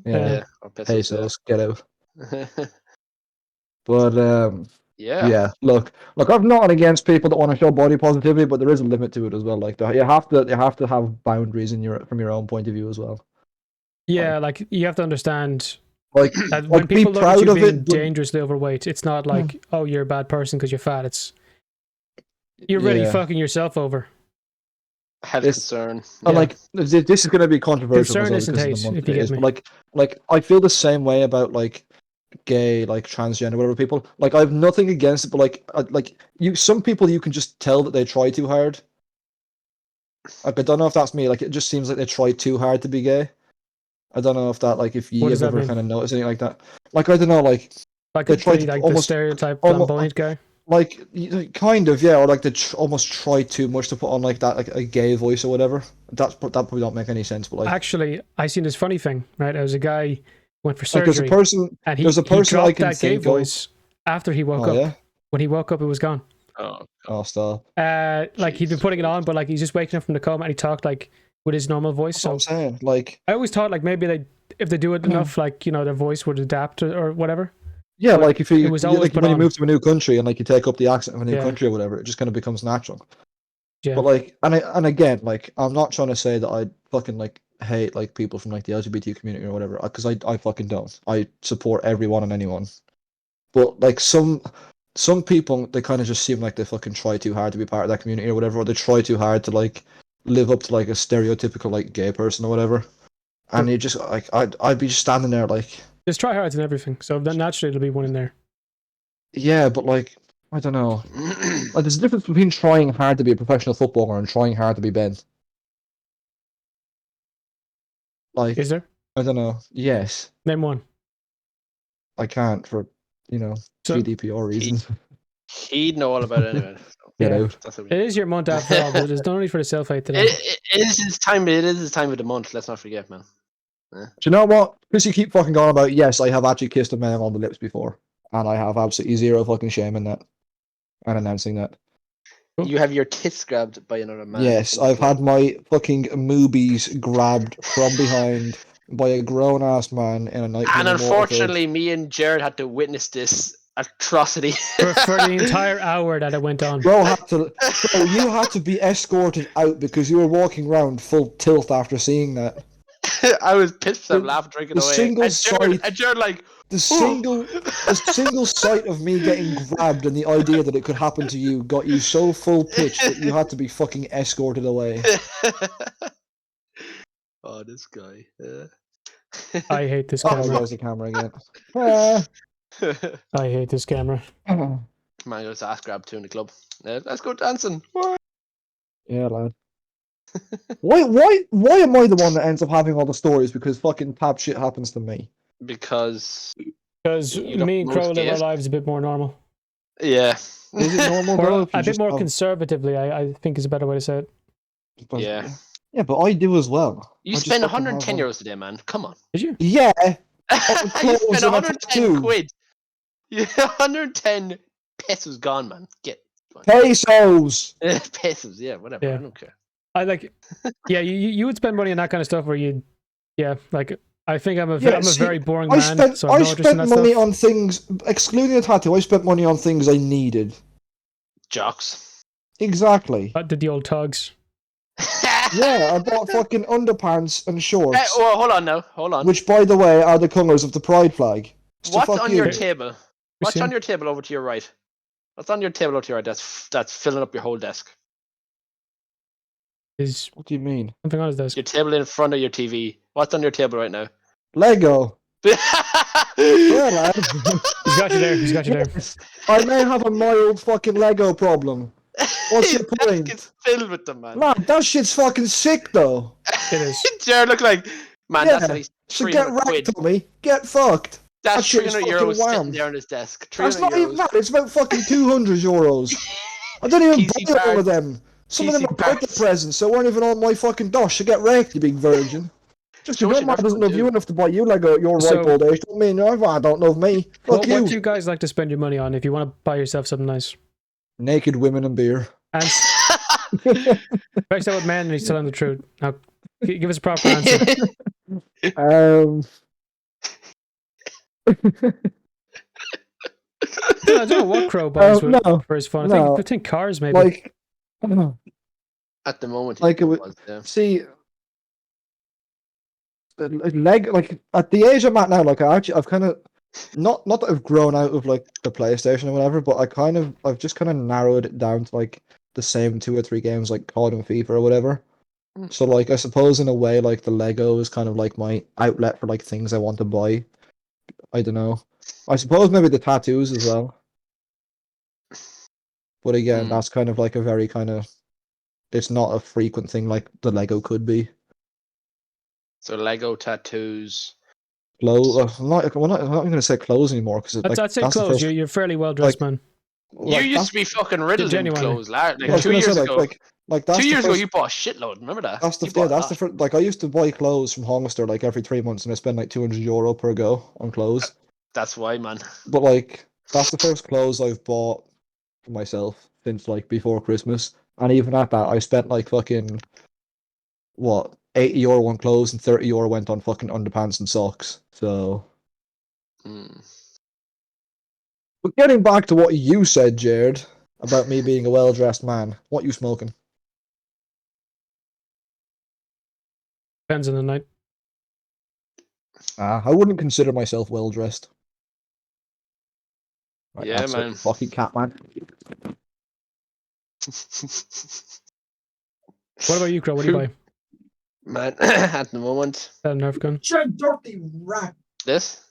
Yeah. Or pesos. Pesos, get out. Yeah. But yeah. Look, I'm not against people that want to show body positivity, but there is a limit to it as well. Like, you have to have boundaries from your own point of view as well. Yeah, like you have to understand Like, that when be people look at proud you of being it, but- dangerously overweight, it's not like, oh, you're a bad person because you're fat. It's you're really Yeah. fucking yourself over. Health It's- concern. And Yeah. like, this is going to be controversial. Concern as isn't well because of hate, the month if you it get is, me. but like I feel the same way about like gay, like transgender, whatever people. Like, I have nothing against it, but some people you can just tell that they try too hard. Like, I don't know if that's me. Like, it just seems like they try too hard to be gay. I don't know if you What does that ever mean? kind of notice anything like that. Like, I don't know, like Like They the, try to like the almost- stereotype almost- flamboyant guy. kind of, yeah, or like they almost try too much to put on like that, like a gay voice or whatever. That probably don't make any sense, but like, Actually, I seen this funny thing, right? There was a guy who went for like there's a surgery, person. and he there's a person I dropped can that gay think of. voice after he woke Oh up. yeah. When he woke up, it was gone. Oh, Stop. Like he'd been putting it on, but like he's just waking up from the coma and he talked like with his normal voice. That's what So I'm saying. Like, I always thought like maybe if they do it enough, like their voice would adapt or whatever. yeah, But like if you it was always like put when you on. move to a new country and like you take up the accent of a new Yeah. country or whatever, it just kind of becomes natural. Yeah. But like, and again, like, I'm not trying to say that I fucking like hate like people from like the LGBT community or whatever, because I fucking don't. I support everyone and anyone. But like some people, they kind of just seem like they fucking try too hard to be part of that community or whatever, or they try too hard to like live up to like a stereotypical like gay person or whatever. And you just like I'd be just standing there like, There's tryhards and everything, so then naturally there'll be one in there. yeah, but like, I don't know. Like, there's a difference between trying hard to be a professional footballer and trying hard to be Ben. Like, Is there? I don't know. Yes, Name one. I can't for So GDPR reasons. He'd know all about it anyway. So Get yeah. out. that's what It is your month after all, but there's no need for the self-hate today. it is his time. It is his time of the month. Let's not forget, man. Do you know what? Because you keep fucking going about, yes, I have actually kissed a man on the lips before, and I have absolutely zero fucking shame in that, and announcing that. You have your tits grabbed by another man. Yes, I've had my fucking moobies grabbed from behind by a grown ass man in a night. And unfortunately, me and Jared had to witness this atrocity. for the entire hour that it went on. Bro, you had to be escorted out because you were walking around full tilt after seeing that. I was pissed. I'm laughing, drinking the away. single And Jared like the single sight of me getting grabbed and the idea that it could happen to you got you so full pitch that you had to be fucking escorted away. Oh, this guy. I hate this Oh, camera. there's the camera again. Ah. I hate this camera. Man, let's ask grab 2 in the club. Let's go dancing. Yeah, lad. Why am I the one that ends up having all the stories? Because fucking tab shit happens to me. Because me and Crow live our lives a bit more normal. Yeah. Is it normal? Or a bit more conservatively, I think is a better way to say it. Yeah. Yeah, but I do as well. You spend 110 euros today, man. Come on. Did you? Yeah. You spent 110 quid. Yeah, 110 pesos gone, man. Get pesos. pesos, yeah, whatever. Yeah. I don't care. I like. Yeah, you would spend money on that kind of stuff where you. Yeah, like I think I'm a very boring man. I spent money on things, excluding the tattoo. I spent money on things I needed. Jocks. Exactly. Did the old tugs. Yeah, I bought fucking underpants and shorts. Well, hold on now. Hold on. Which, by the way, are the colours of the pride flag. So what's on you. your table? What's on your table over to your right? What's on your table over to your right? That's filling up your whole desk. What do you mean? Something on his desk. Your table in front of your TV. What's on your table right now? Lego. Yeah, lad. He's got you there. He's got you there. I may have a mild fucking Lego problem. What's your point? It's filled with them, man. Man, that shit's fucking sick, though. It is. Jared look like, man, that's at least so get wrecked, Tommy. Get fucked. That's that 300 euros sitting there on his desk. That's not even that. It's about fucking 200 euros. I don't even buy all of them. Some of them are birthday presents, so weren't even on my fucking dosh. So get wrecked, you big virgin. Just your grandma doesn't love you enough to buy you Lego at your ripe old age. Don't mean I don't love me. Fuck you. What do you guys like to spend your money on if you want to buy yourself something nice? Naked women and beer. And especially with men, and he's telling the truth. Now, give us a proper answer. I don't know what Crow buys for his fun. I think cars, maybe. Like, I don't know. At the moment, like see, like at the age I'm at now, like I've kind of not that I've grown out of like the PlayStation or whatever, but I've just kind of narrowed it down to like the same 2 or 3 games like COD and FIFA or whatever. So like I suppose in a way like the Lego is kind of like my outlet for like things I want to buy. I don't know. I suppose maybe the tattoos as well. But again, that's kind of like a very kind of, it's not a frequent thing like the Lego could be. So Lego tattoos. Clothes. I'm not even going to say clothes anymore because I'd say clothes. You're fairly well dressed, man. You used to be fucking riddled in clothes, lad. Like 2 years ago. Like that's 2 years ago, you bought a shitload. Remember that? That's the first. Like I used to buy clothes from Hollister like every 3 months, and I spend like €200 per go on clothes. That's why, man. But like that's the first clothes I've bought for myself since like before Christmas, and even at that, I spent like fucking €80 on clothes and €30 went on fucking underpants and socks. So. But getting back to what you said, Jared, about me being a well-dressed man, what you smoking? Depends on the night. I wouldn't consider myself well-dressed. Right, yeah, man. Fucking cat, man. What about you, Crow? What do you buy? Man, at the moment. That a Nerf gun? Dirty rat. This?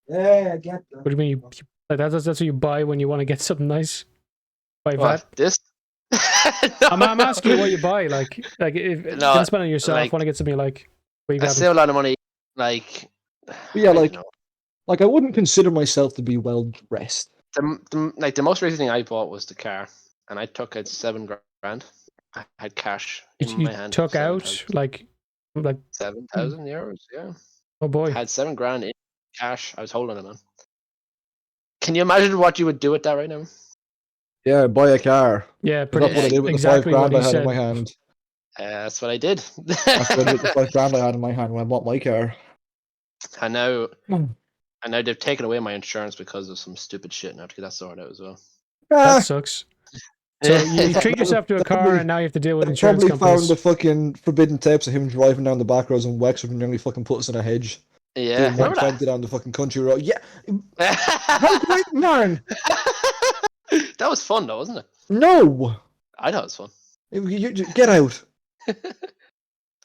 Yeah, I get that. What do you mean? That's what you buy when you want to get something nice? Buy that? This? No. I'm asking you what you buy. Like if you can spend on yourself, want to get something like. I save a lot of money. Like. Yeah, like I wouldn't consider myself to be well dressed. The most recent thing I bought was the car, and I took out $7,000. I had cash in my hand. Took out like €7,000. Yeah. Oh boy. I had $7,000 in cash. I was holding it, man. Can you imagine what you would do with that right now? Yeah, buy a car. Yeah, pretty much. That's what I did with exactly the $5,000 I had in my hand. That's what I did. That's what I did with the $5,000 I had in my hand when I bought my car. I know. And now they've taken away my insurance because of some stupid shit. Now I have to get that sorted out as well. That sucks. So you treat yourself to a car, and now you have to deal with insurance probably companies. found the fucking forbidden tapes of him driving down the back roads in Wexford and nearly fucking put us in a hedge. Yeah, doing 120 down the fucking country road. Yeah, how great, man! That was fun though, wasn't it? No, I thought it was fun. Get out.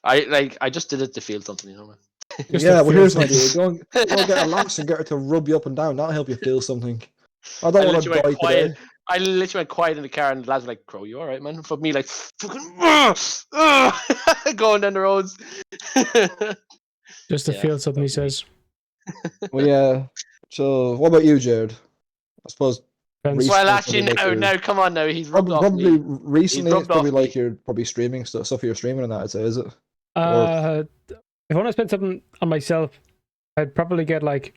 I just did it to feel something, you know, man. Yeah, well, here's an idea. Go get a lass and get her to rub you up and down. That'll help you feel something. I don't want to die today. I literally went quiet in the car, and the lads were like, "Crow, you all right, man?" For me, like, fucking going down the roads. Just to feel something, he says. Well, yeah. So, what about you, Jared? I suppose. Well, actually, no, come on, now he's rubbed off probably me. recently. It's probably like you're probably streaming stuff you're streaming and that. I'd say, is it? If I want to spend something on myself, I'd probably get like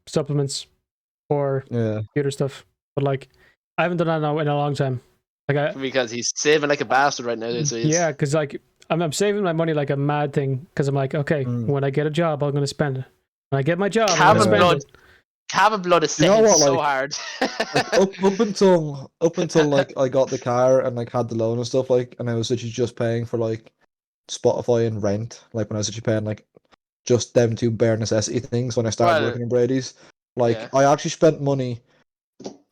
supplements or computer stuff. But like, I haven't done that in a long time. Because he's saving like a bastard right now. So yeah, because like I'm saving my money like a mad thing. Because I'm like, okay, when I get a job, I'm going to spend it. When I get my job, I'm going to spend it. Cabin blood is saying so hard. up until like I got the car and like had the loan and stuff, like, and I was literally just paying for like Spotify and rent, like when I was actually paying like just them two bare necessity things when I started working in Brady's. Like I actually spent money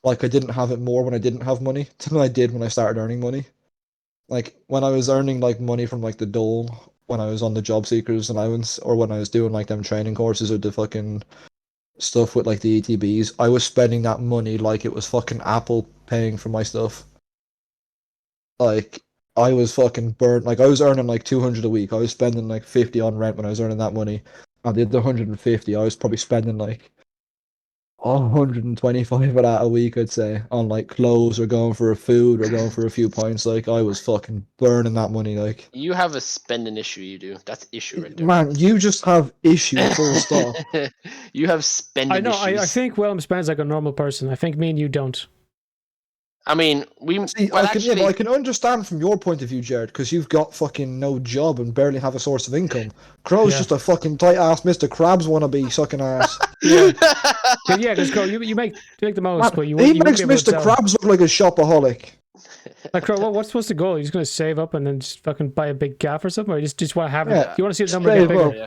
like I didn't have it more when I didn't have money than I did when I started earning money. Like when I was earning like money from like the dole when I was on the job seekers allowance, or when I was doing like them training courses or the fucking stuff with like the ETBs, I was spending that money like it was fucking Apple paying for my stuff. Like I was fucking burnt. Like I was earning like 200 a week. I was spending like 50 on rent when I was earning that money. I did the 150. I was probably spending like 125 of that a week, I'd say, on like clothes or going for a food or going for a few pints. Like I was fucking burning that money. Like you have a spending issue, you do. That's issue right there. Man, you just have issue full stop. You have spending issues. I think William spends like a normal person. I think me and you don't. I mean, I can understand from your point of view, Jared, because you've got fucking no job and barely have a source of income. Crow's just a fucking tight ass Mr. Krabs wannabe sucking ass. Yeah, because Crow, you make the most, but he makes Mr. Krabs look like a shopaholic. Like Crow, what's supposed to go? He's going to save up and then just fucking buy a big gaff or something, or just want to have it? You want to see the number get bigger?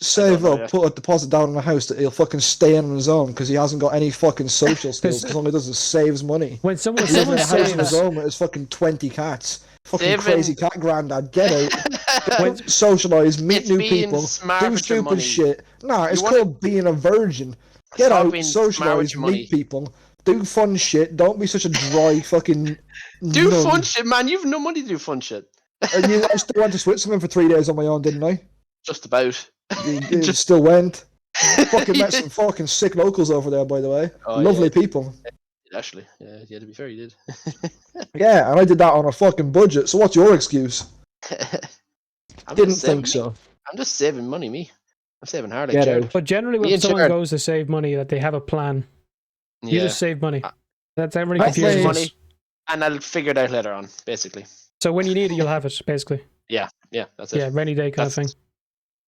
Save up, put a deposit down on a house that he'll fucking stay in on his own because he hasn't got any fucking social skills. Because all he does is saves money. When someone saves in a house saves on his own with his fucking 20 cats, fucking crazy cat granddad, get out, socialise, meet new people, do stupid shit. Nah, it's called being a virgin. Get out, socialise, meet people, do fun shit. Don't be such a dry fucking. Do fun shit, man. You've no money to do fun shit. And I still went to Switzerland for 3 days on my own, didn't I? Just about. You still went. Fucking met some fucking sick locals over there, by the way. Lovely people. Actually, to be fair, you did. Yeah, and I did that on a fucking budget. So what's your excuse? Didn't think so. I'm just saving money, me. I'm saving hard. But generally, when someone goes to save money, that they have a plan. You just save money. That's really confusing. Money, and I'll figure it out later on, basically. So when you need it, you'll have it, basically. Yeah, that's it. Yeah, rainy day kind of thing.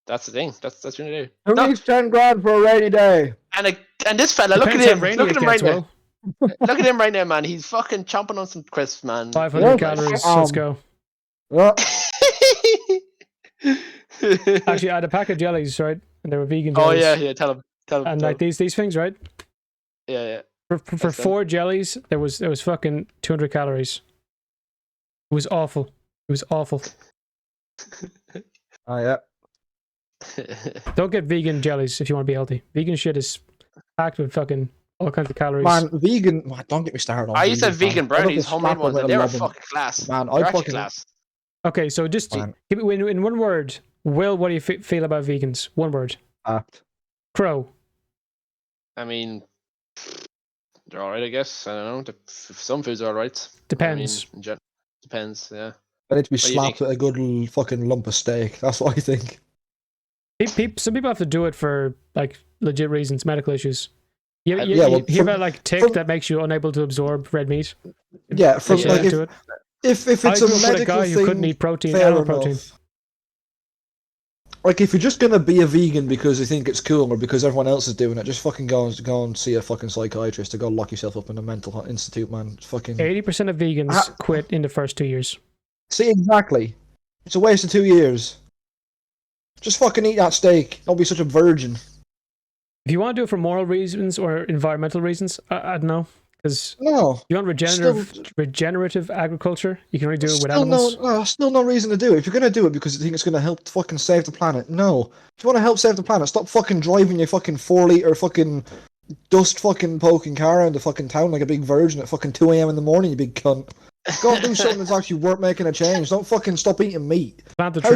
That's the thing. That's what you do. Who needs 10 grand for a rainy day? And this fella, look at him. Look at him right now. Look at him right now, man. He's fucking chomping on some crisps, man. 500 calories. Let's go. Actually, I had a pack of jellies, right? And they were vegan jellies. Oh yeah. Tell him. And like these things, right? Yeah. For 4 jellies, there was fucking 200 calories. It was awful. Oh yeah. Don't get vegan jellies if you want to be healthy. Vegan shit is packed with fucking all kinds of calories. Man, vegan. Don't get me started on. I used to have vegan brownies, homemade ones, and they were fucking class. Man, I fucking class. Okay, so just give it in one word. Will, what do you feel about vegans? One word. Apt. Crow. I mean, they're alright, I guess. I don't know. Some foods are alright. Depends. I mean, depends, yeah. I need to be slapped with a good fucking lump of steak. That's what I think. Some people have to do it for like legit reasons, medical issues. You hear about like tick that makes you unable to absorb red meat? Yeah, from like if it's a medical guy thing, who couldn't eat protein, animal protein. Like, if you're just gonna be a vegan because you think it's cool or because everyone else is doing it, just fucking go and see a fucking psychiatrist or go lock yourself up in a mental institute, man. It's fucking 80% of vegans quit in the first 2 years. See, exactly. It's a waste of 2 years. Just fucking eat that steak. Don't be such a virgin. If you want to do it for moral reasons or environmental reasons, I don't know. Because No. you want regenerative agriculture, you can only do it with animals. Still no reason to do it. If you're going to do it because you think it's going to help fucking save the planet, no. If you want to help save the planet, stop fucking driving your fucking 4-litre fucking dust fucking poking car around the fucking town like a big virgin at fucking 2 a.m. in the morning, you big cunt. Go and do something that's actually worth making a change. Don't fucking stop eating meat. Plant the tree.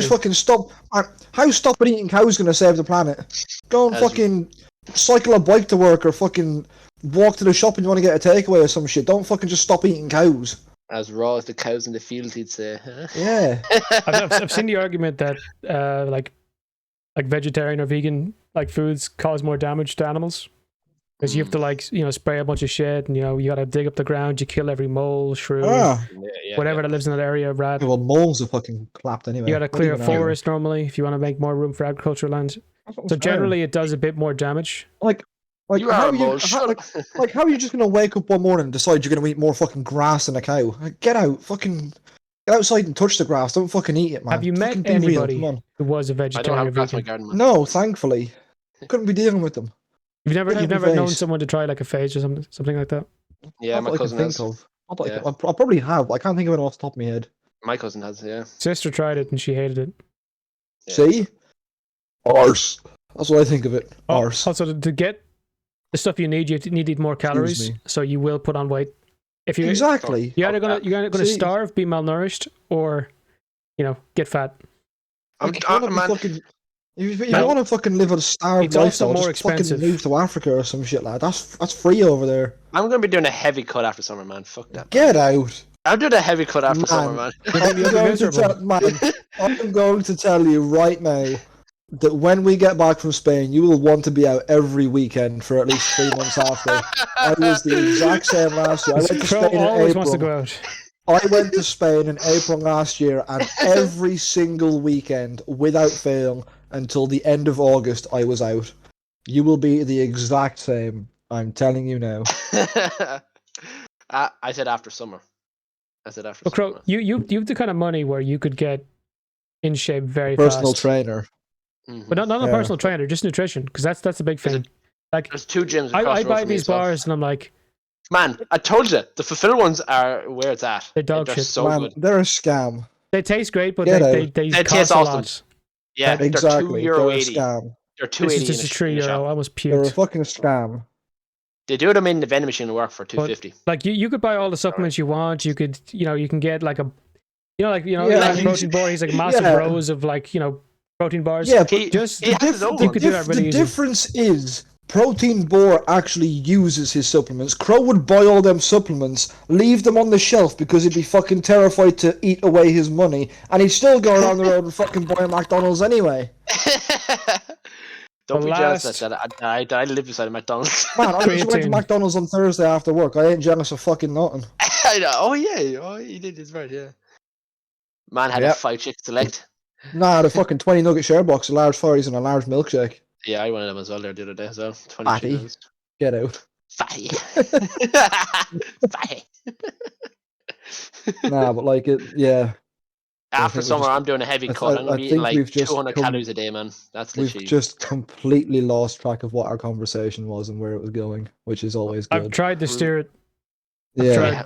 How's stopping eating cows going to save the planet? Go and fucking cycle a bike to work or fucking walk to the shop and you want to get a takeaway or some shit. Don't fucking just stop eating cows. As raw as the cows in the field, he'd say. Huh? Yeah. I've seen the argument that like vegetarian or vegan like foods cause more damage to animals because you have to spray a bunch of shit and you got to dig up the ground, you kill every mole, shrew, whatever that lives in that area, rat. Yeah, well, moles are fucking clapped anyway. You got to clear a forest normally if you want to make more room for agricultural land. So generally, it does a bit more damage. How are you just gonna wake up one morning and decide you're gonna eat more fucking grass than a cow? Get out, fucking get outside and touch the grass. Don't fucking eat it, man. Have you met anybody who was a vegetarian? I don't have grass in my garden, man. No, thankfully. Couldn't be dealing with them. You've never known someone to try like a phage or something like that? Yeah, my cousin has. I probably have. I can't think of it off the top of my head. My cousin has, yeah. Sister tried it and she hated it. Yeah. See? Arse. That's what I think of it. Arse. Also, to get the stuff you need to eat more calories, so you will put on weight. If you exactly, you're either gonna starve, be malnourished, or get fat. If you want to fucking live a starved lifestyle, more expensive. Fucking move to Africa or some shit like that. That's free over there. I'm gonna be doing a heavy cut after summer, man. Fuck that. Get out. I'm doing a heavy cut after summer, man. I'm going to tell you right now that when we get back from Spain, you will want to be out every weekend for at least 3 months after. I was the exact same last year. I went to Spain in April. Wants to go out. I went to Spain in April last year, and every single weekend, without fail, until the end of August, I was out. You will be the exact same. I'm telling you now. I said after summer. Summer. Crow, you have the kind of money where you could get in shape very personal fast. Trainer. Mm-hmm. But not a personal trainer, just nutrition, because that's a big thing. Like there's 2 gyms. I buy these bars and I'm like, man, I told you the fulfill ones are where it's at. They're dog shit. So man, good. They're a scam. They taste great, but they taste cost awesome. a lot. Yeah, exactly. They're They're €2.80. a scam. They're €2.80. This is just a €3. I almost puked. They're a fucking scam. They do them in the vending machine and work for $2.50. Like you could buy all the supplements you want. You could you can get like protein bar. He's like massive rows of protein bars. Yeah, but you could do that really easy. The difference is Protein Boar actually uses his supplements. Crow would buy all them supplements, leave them on the shelf because he'd be fucking terrified to eat away his money, and he'd still go around the road and fucking buy a McDonald's anyway. Don't be jealous that I live beside a McDonald's. Man, I just went to McDonald's on Thursday after work. I ain't jealous of fucking nothing. I know. Oh yeah, he did. It's right, yeah. Man had a 5 chick select. Nah, the fucking 20 nugget share box, a large fries and a large milkshake. Yeah, I wanted them as well there the other day as well. 20 Fatty. Get out. Fatty. Fatty. Nah, but After summer, I'm doing a heavy cut. I'm going to be eating like 200 calories a day, man. That's literally... We've just completely lost track of what our conversation was and where it was going, which is always good. I've tried to steer it. Yeah.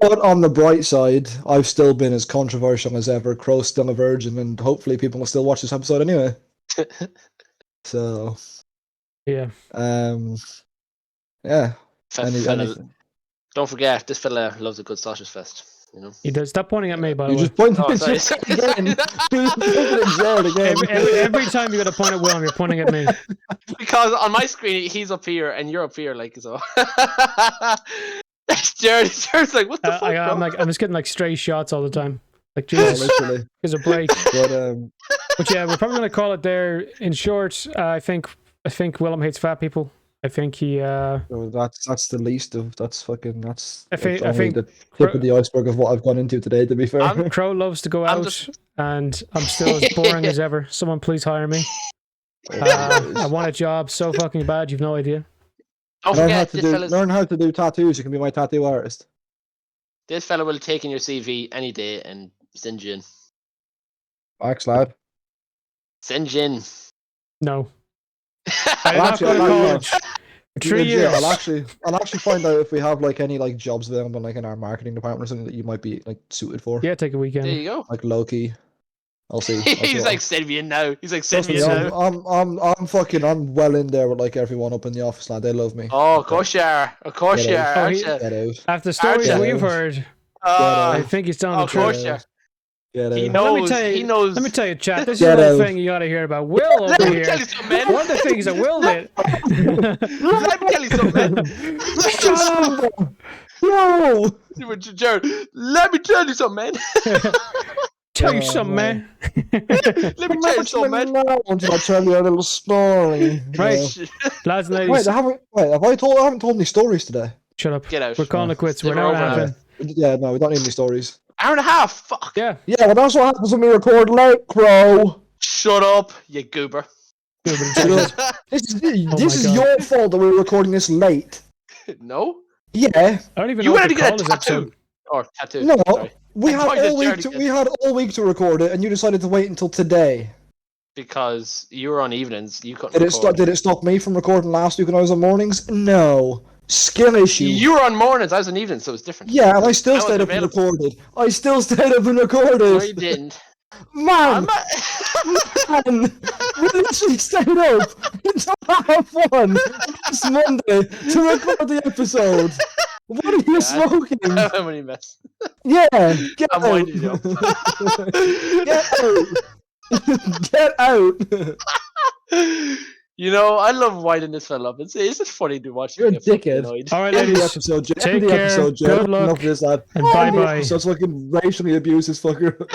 But on the bright side, I've still been as controversial as ever. Crow's still a virgin, and hopefully people will still watch this episode anyway. So... Yeah. Yeah. Don't forget, this fella loves a good sausage fest. You know? He does. Stop pointing at me, by the way. Just pointing again. Every time you got to point at William, you're pointing at me. Because on my screen, he's up here and you're up here, like so. Jared's like, what the fuck? I'm just getting like stray shots all the time. Like, Jesus, literally. There's a break. But yeah, we're probably gonna call it there. In short, I think William hates fat people. I think he. So that's the least of that's I only think the tip of the iceberg of what I've gone into today. To be fair, Crow loves to go I'm out, just- and I'm still as boring as ever. Someone please hire me. I want a job so fucking bad, you've no idea. Don't learn how to do tattoos. You can be my tattoo artist. This fella will take in your CV any day and send you in. Thanks, lad. Send you in. No. I did not go to college. For 3 Legit, years. I'll actually find out if we have like any like jobs available like in our marketing department or something that you might be like suited for. Yeah, take a weekend. There you go. Like low key. I'll see. He's like, send me in now. He's like, send me in now. I'm well in there with like everyone up in the office, lad. They love me. Oh, of course you are. Of course you are, aren't you? Get out. After the stories Archie. we've heard, Oh, I think he's telling the of course truth. you are. Get out. He Well, knows. He knows. Let me tell you, chat. This is Get the out. thing you gotta hear about Will Let over me here. tell you something, man. One of the things that Will did. Let me tell you something, man. Shut up! No. Jared, let me tell you something, man. Tell you something, man. Let me tell you something, man. Until I tell you a little story. Right. Lads and Wait, ladies, I haven't told any stories today. shut up. Get out. We're calling it quits. We're We're now over having. Yeah, no, we don't need any stories. Hour and a half. Fuck. Yeah. Yeah, well, that's what happens when we record late, Crow. Shut up, you goober. This is God. your fault that we're recording this late. No. Yeah, I don't even You know what wanted to to get call a this tattoo. episode. Or tattoo. no, Sorry. we I had thought you all said week. Jared We had all week to record it, and you decided to wait until today. Because you were on evenings. You couldn't Did it record. stop? Did it stop me from recording last week when I was on mornings? No, skill issue. You were on mornings. I was on evenings, so it's different. Yeah, and I still I stayed wasn't up and available. recorded. I still stayed up and recorded. No, you didn't. Man, I'm not... man, we literally stayed up until 1:30 this Monday to record the episode. What are you smoking? How many mess? Yeah, get I'm out. winding you up. Get out. Get out. You know, I love winding this fella up. It's just funny to watch. You're him a get fucking dickhead. annoyed. All right, End the ladies. episode, Jed. Take End the care. episode, Jed. Good Enough luck. of this, lad. And End the bye-bye. episode so I can racially abuse this fucker.